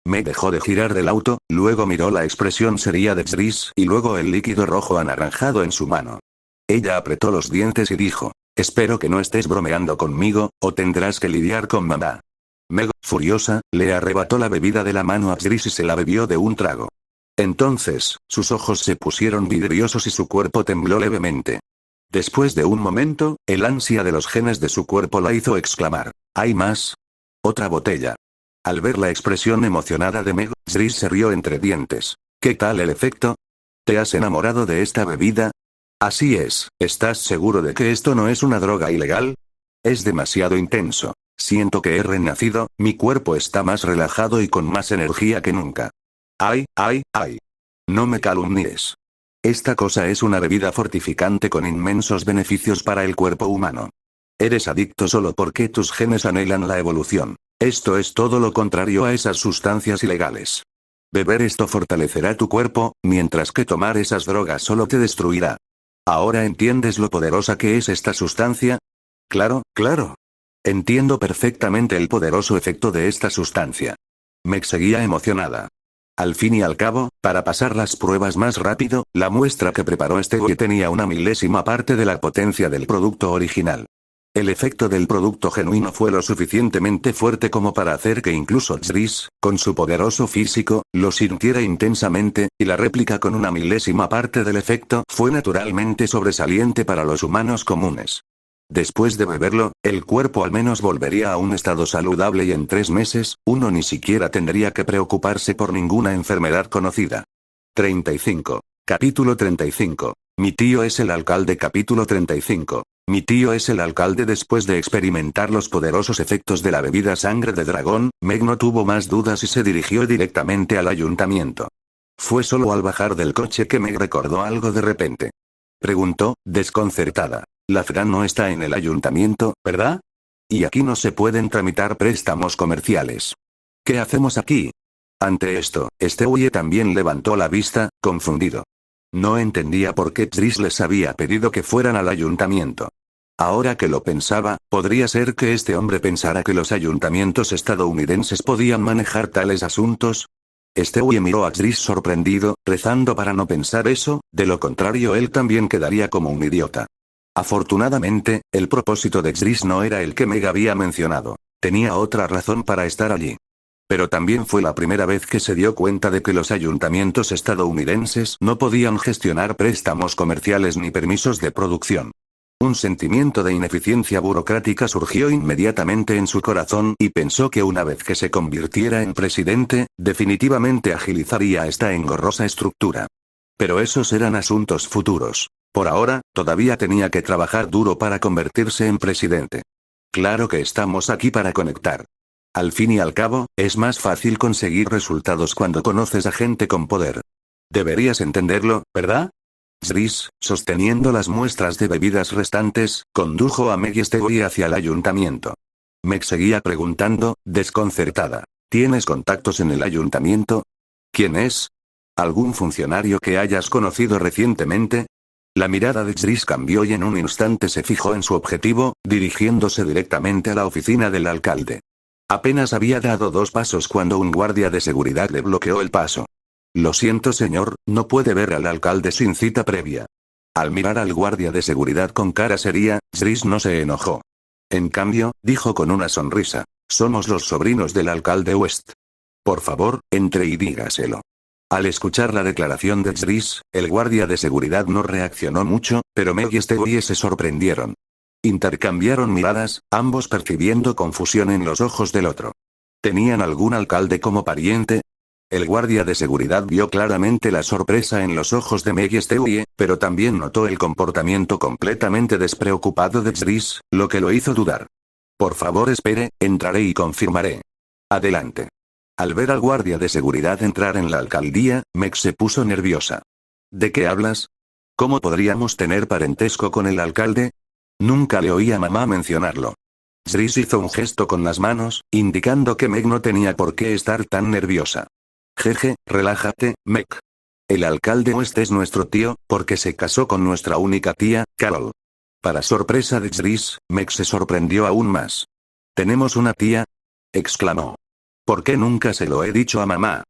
Meg dejó de girar del auto, luego miró la expresión seria de Chris y luego el líquido rojo anaranjado en su mano. Ella apretó los dientes y dijo, espero que no estés bromeando conmigo, o tendrás que lidiar con mamá. Meg, furiosa, le arrebató la bebida de la mano a Chris y se la bebió de un trago. Entonces, sus ojos se pusieron vidriosos y su cuerpo tembló levemente. Después de un momento, el ansia de los genes de su cuerpo la hizo exclamar, ¿hay más? Otra botella. Al ver la expresión emocionada de Meg, Chris se rió entre dientes. ¿Qué tal el efecto? ¿Te has enamorado de esta bebida? Así es, ¿estás seguro de que esto no es una droga ilegal? Es demasiado intenso. Siento que he renacido, mi cuerpo está más relajado y con más energía que nunca. ¡Ay, ay, ay! No me calumnies. Esta cosa es una bebida fortificante con inmensos beneficios para el cuerpo humano. Eres adicto solo porque tus genes anhelan la evolución. Esto es todo lo contrario a esas sustancias ilegales. Beber esto fortalecerá tu cuerpo, mientras que tomar esas drogas solo te destruirá. ¿Ahora entiendes lo poderosa que es esta sustancia? Claro, claro. Entiendo perfectamente el poderoso efecto de esta sustancia. Meg seguía emocionada. Al fin y al cabo, para pasar las pruebas más rápido, la muestra que preparó Stewie tenía una milésima parte de la potencia del producto original. El efecto del producto genuino fue lo suficientemente fuerte como para hacer que incluso Chris, con su poderoso físico, lo sintiera intensamente, y la réplica con una milésima parte del efecto fue naturalmente sobresaliente para los humanos comunes. Después de beberlo, el cuerpo al menos volvería a un estado saludable y en 3 meses, uno ni siquiera tendría que preocuparse por ninguna enfermedad conocida. 35. Capítulo 35. Mi tío es el alcalde. Capítulo 35. Mi tío es el alcalde. Después de experimentar los poderosos efectos de la bebida sangre de dragón, Meg no tuvo más dudas y se dirigió directamente al ayuntamiento. Fue solo al bajar del coche que Meg recordó algo de repente. Preguntó, desconcertada. La FDA no está en el ayuntamiento, ¿verdad? Y aquí no se pueden tramitar préstamos comerciales. ¿Qué hacemos aquí? Ante esto, Stewie también levantó la vista, confundido. No entendía por qué Driss les había pedido que fueran al ayuntamiento. Ahora que lo pensaba, podría ser que este hombre pensara que los ayuntamientos estadounidenses podían manejar tales asuntos. Stewie miró a Driss sorprendido, rezando para no pensar eso, de lo contrario él también quedaría como un idiota. Afortunadamente, el propósito de Driss no era el que Meg había mencionado. Tenía otra razón para estar allí. Pero también fue la primera vez que se dio cuenta de que los ayuntamientos estadounidenses no podían gestionar préstamos comerciales ni permisos de producción. Un sentimiento de ineficiencia burocrática surgió inmediatamente en su corazón y pensó que una vez que se convirtiera en presidente, definitivamente agilizaría esta engorrosa estructura. Pero esos eran asuntos futuros. Por ahora, todavía tenía que trabajar duro para convertirse en presidente. Claro que estamos aquí para conectar. Al fin y al cabo, es más fácil conseguir resultados cuando conoces a gente con poder. Deberías entenderlo, ¿verdad? Driss, sosteniendo las muestras de bebidas restantes, condujo a Meg y Stewie hacia el ayuntamiento. Meg seguía preguntando, desconcertada. ¿Tienes contactos en el ayuntamiento? ¿Quién es? ¿Algún funcionario que hayas conocido recientemente? La mirada de Driss cambió y en un instante se fijó en su objetivo, dirigiéndose directamente a la oficina del alcalde. Apenas había dado 2 pasos cuando un guardia de seguridad le bloqueó el paso. Lo siento señor, no puede ver al alcalde sin cita previa. Al mirar al guardia de seguridad con cara seria, Driss no se enojó. En cambio, dijo con una sonrisa, somos los sobrinos del alcalde West. Por favor, entre y dígaselo. Al escuchar la declaración de Driss, el guardia de seguridad no reaccionó mucho, pero Meg y Stewie se sorprendieron. Intercambiaron miradas, ambos percibiendo confusión en los ojos del otro. ¿Tenían algún alcalde como pariente? El guardia de seguridad vio claramente la sorpresa en los ojos de Meg y Stewie, pero también notó el comportamiento completamente despreocupado de Driss, lo que lo hizo dudar. Por favor espere, entraré y confirmaré. Adelante. Al ver al guardia de seguridad entrar en la alcaldía, Meg se puso nerviosa. ¿De qué hablas? ¿Cómo podríamos tener parentesco con el alcalde? Nunca le oí a mamá mencionarlo. Driss hizo un gesto con las manos, indicando que Meg no tenía por qué estar tan nerviosa. Jeje, relájate, Meg. El alcalde West es nuestro tío, porque se casó con nuestra única tía, Carol. Para sorpresa de Driss, Meg se sorprendió aún más. ¿Tenemos una tía? Exclamó. ¿Por qué nunca se lo he dicho a mamá?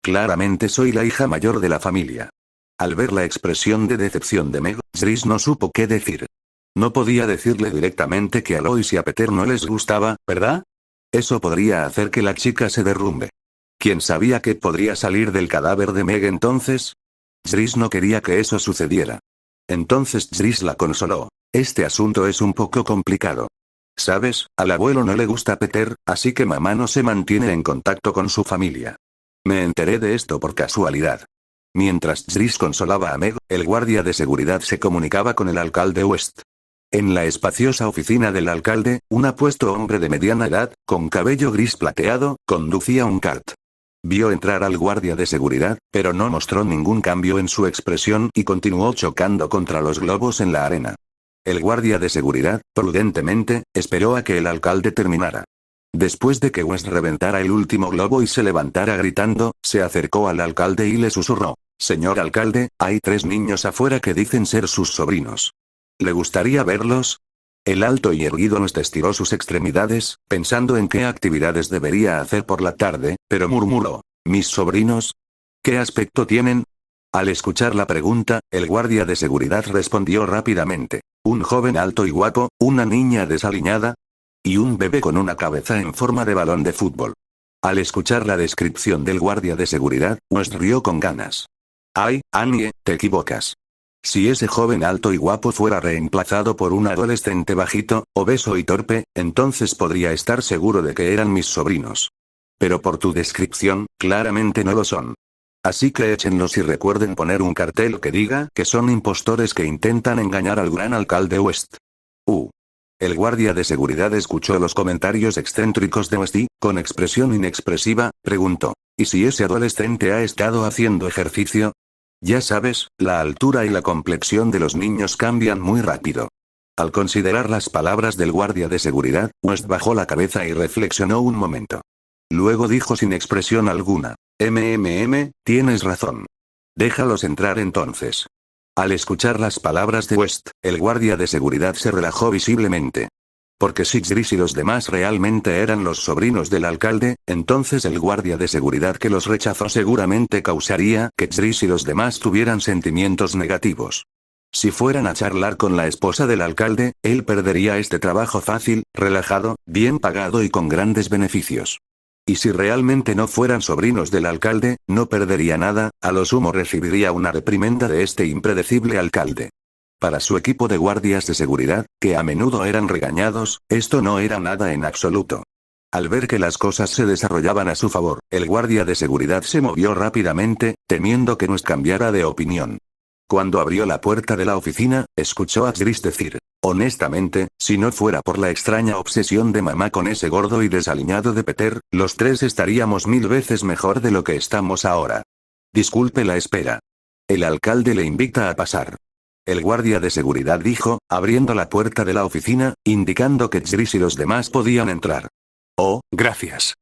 Claramente soy la hija mayor de la familia. Al ver la expresión de decepción de Meg, Driss no supo qué decir. No podía decirle directamente que a Lois y a Peter no les gustaba, ¿verdad? Eso podría hacer que la chica se derrumbe. ¿Quién sabía qué podría salir del cadáver de Meg entonces? Driss no quería que eso sucediera. Entonces Driss la consoló. Este asunto es un poco complicado. ¿Sabes? Al abuelo no le gusta Peter, así que mamá no se mantiene en contacto con su familia. Me enteré de esto por casualidad. Mientras Driss consolaba a Meg, el guardia de seguridad se comunicaba con el alcalde West. En la espaciosa oficina del alcalde, un apuesto hombre de mediana edad, con cabello gris plateado, conducía un kart. Vio entrar al guardia de seguridad, pero no mostró ningún cambio en su expresión y continuó chocando contra los globos en la arena. El guardia de seguridad, prudentemente, esperó a que el alcalde terminara. Después de que West reventara el último globo y se levantara gritando, se acercó al alcalde y le susurró. Señor alcalde, hay 3 niños afuera que dicen ser sus sobrinos. ¿Le gustaría verlos? El alto y erguido West estiró sus extremidades, pensando en qué actividades debería hacer por la tarde, pero murmuró. ¿Mis sobrinos? ¿Qué aspecto tienen? Al escuchar la pregunta, el guardia de seguridad respondió rápidamente. Un joven alto y guapo, una niña desaliñada y un bebé con una cabeza en forma de balón de fútbol. Al escuchar la descripción del guardia de seguridad, West rió con ganas. Ay, Annie, te equivocas. Si ese joven alto y guapo fuera reemplazado por un adolescente bajito, obeso y torpe, entonces podría estar seguro de que eran mis sobrinos. Pero por tu descripción, claramente no lo son. Así que échenlos y recuerden poner un cartel que diga que son impostores que intentan engañar al gran alcalde West. El guardia de seguridad escuchó los comentarios excéntricos de West y, con expresión inexpresiva, preguntó. ¿Y si ese adolescente ha estado haciendo ejercicio? Ya sabes, la altura y la complexión de los niños cambian muy rápido. Al considerar las palabras del guardia de seguridad, West bajó la cabeza y reflexionó un momento. Luego dijo sin expresión alguna. Tienes razón. Déjalos entrar entonces. Al escuchar las palabras de West, el guardia de seguridad se relajó visiblemente. Porque si Driss y los demás realmente eran los sobrinos del alcalde, entonces el guardia de seguridad que los rechazó seguramente causaría que Driss y los demás tuvieran sentimientos negativos. Si fueran a charlar con la esposa del alcalde, él perdería este trabajo fácil, relajado, bien pagado y con grandes beneficios. Y si realmente no fueran sobrinos del alcalde, no perdería nada, a lo sumo recibiría una reprimenda de este impredecible alcalde. Para su equipo de guardias de seguridad, que a menudo eran regañados, esto no era nada en absoluto. Al ver que las cosas se desarrollaban a su favor, el guardia de seguridad se movió rápidamente, temiendo que West cambiara de opinión. Cuando abrió la puerta de la oficina, escuchó a Driss decir: honestamente, si no fuera por la extraña obsesión de mamá con ese gordo y desaliñado de Peter, los tres estaríamos 1000 veces mejor de lo que estamos ahora. Disculpe la espera. El alcalde le invita a pasar. El guardia de seguridad dijo, abriendo la puerta de la oficina, indicando que Driss y los demás podían entrar. Oh, gracias.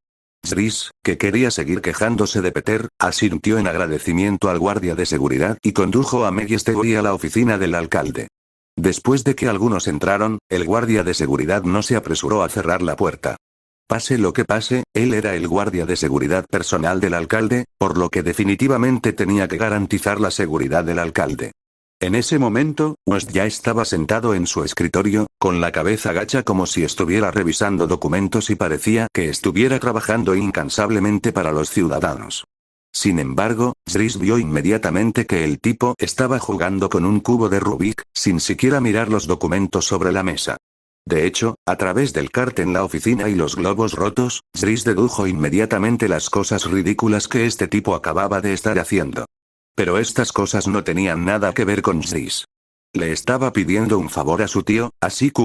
Driss, que quería seguir quejándose de Peter, asintió en agradecimiento al guardia de seguridad y condujo a Maggie Stewie a la oficina del alcalde. Después de que algunos entraron, el guardia de seguridad no se apresuró a cerrar la puerta. Pase lo que pase, él era el guardia de seguridad personal del alcalde, por lo que definitivamente tenía que garantizar la seguridad del alcalde. En ese momento, West ya estaba sentado en su escritorio, con la cabeza gacha como si estuviera revisando documentos y parecía que estuviera trabajando incansablemente para los ciudadanos. Sin embargo, Driss vio inmediatamente que el tipo estaba jugando con un cubo de Rubik, sin siquiera mirar los documentos sobre la mesa. De hecho, a través del kart en la oficina y los globos rotos, Driss dedujo inmediatamente las cosas ridículas que este tipo acababa de estar haciendo. Pero estas cosas no tenían nada que ver con Driss. Le estaba pidiendo un favor a su tío, así que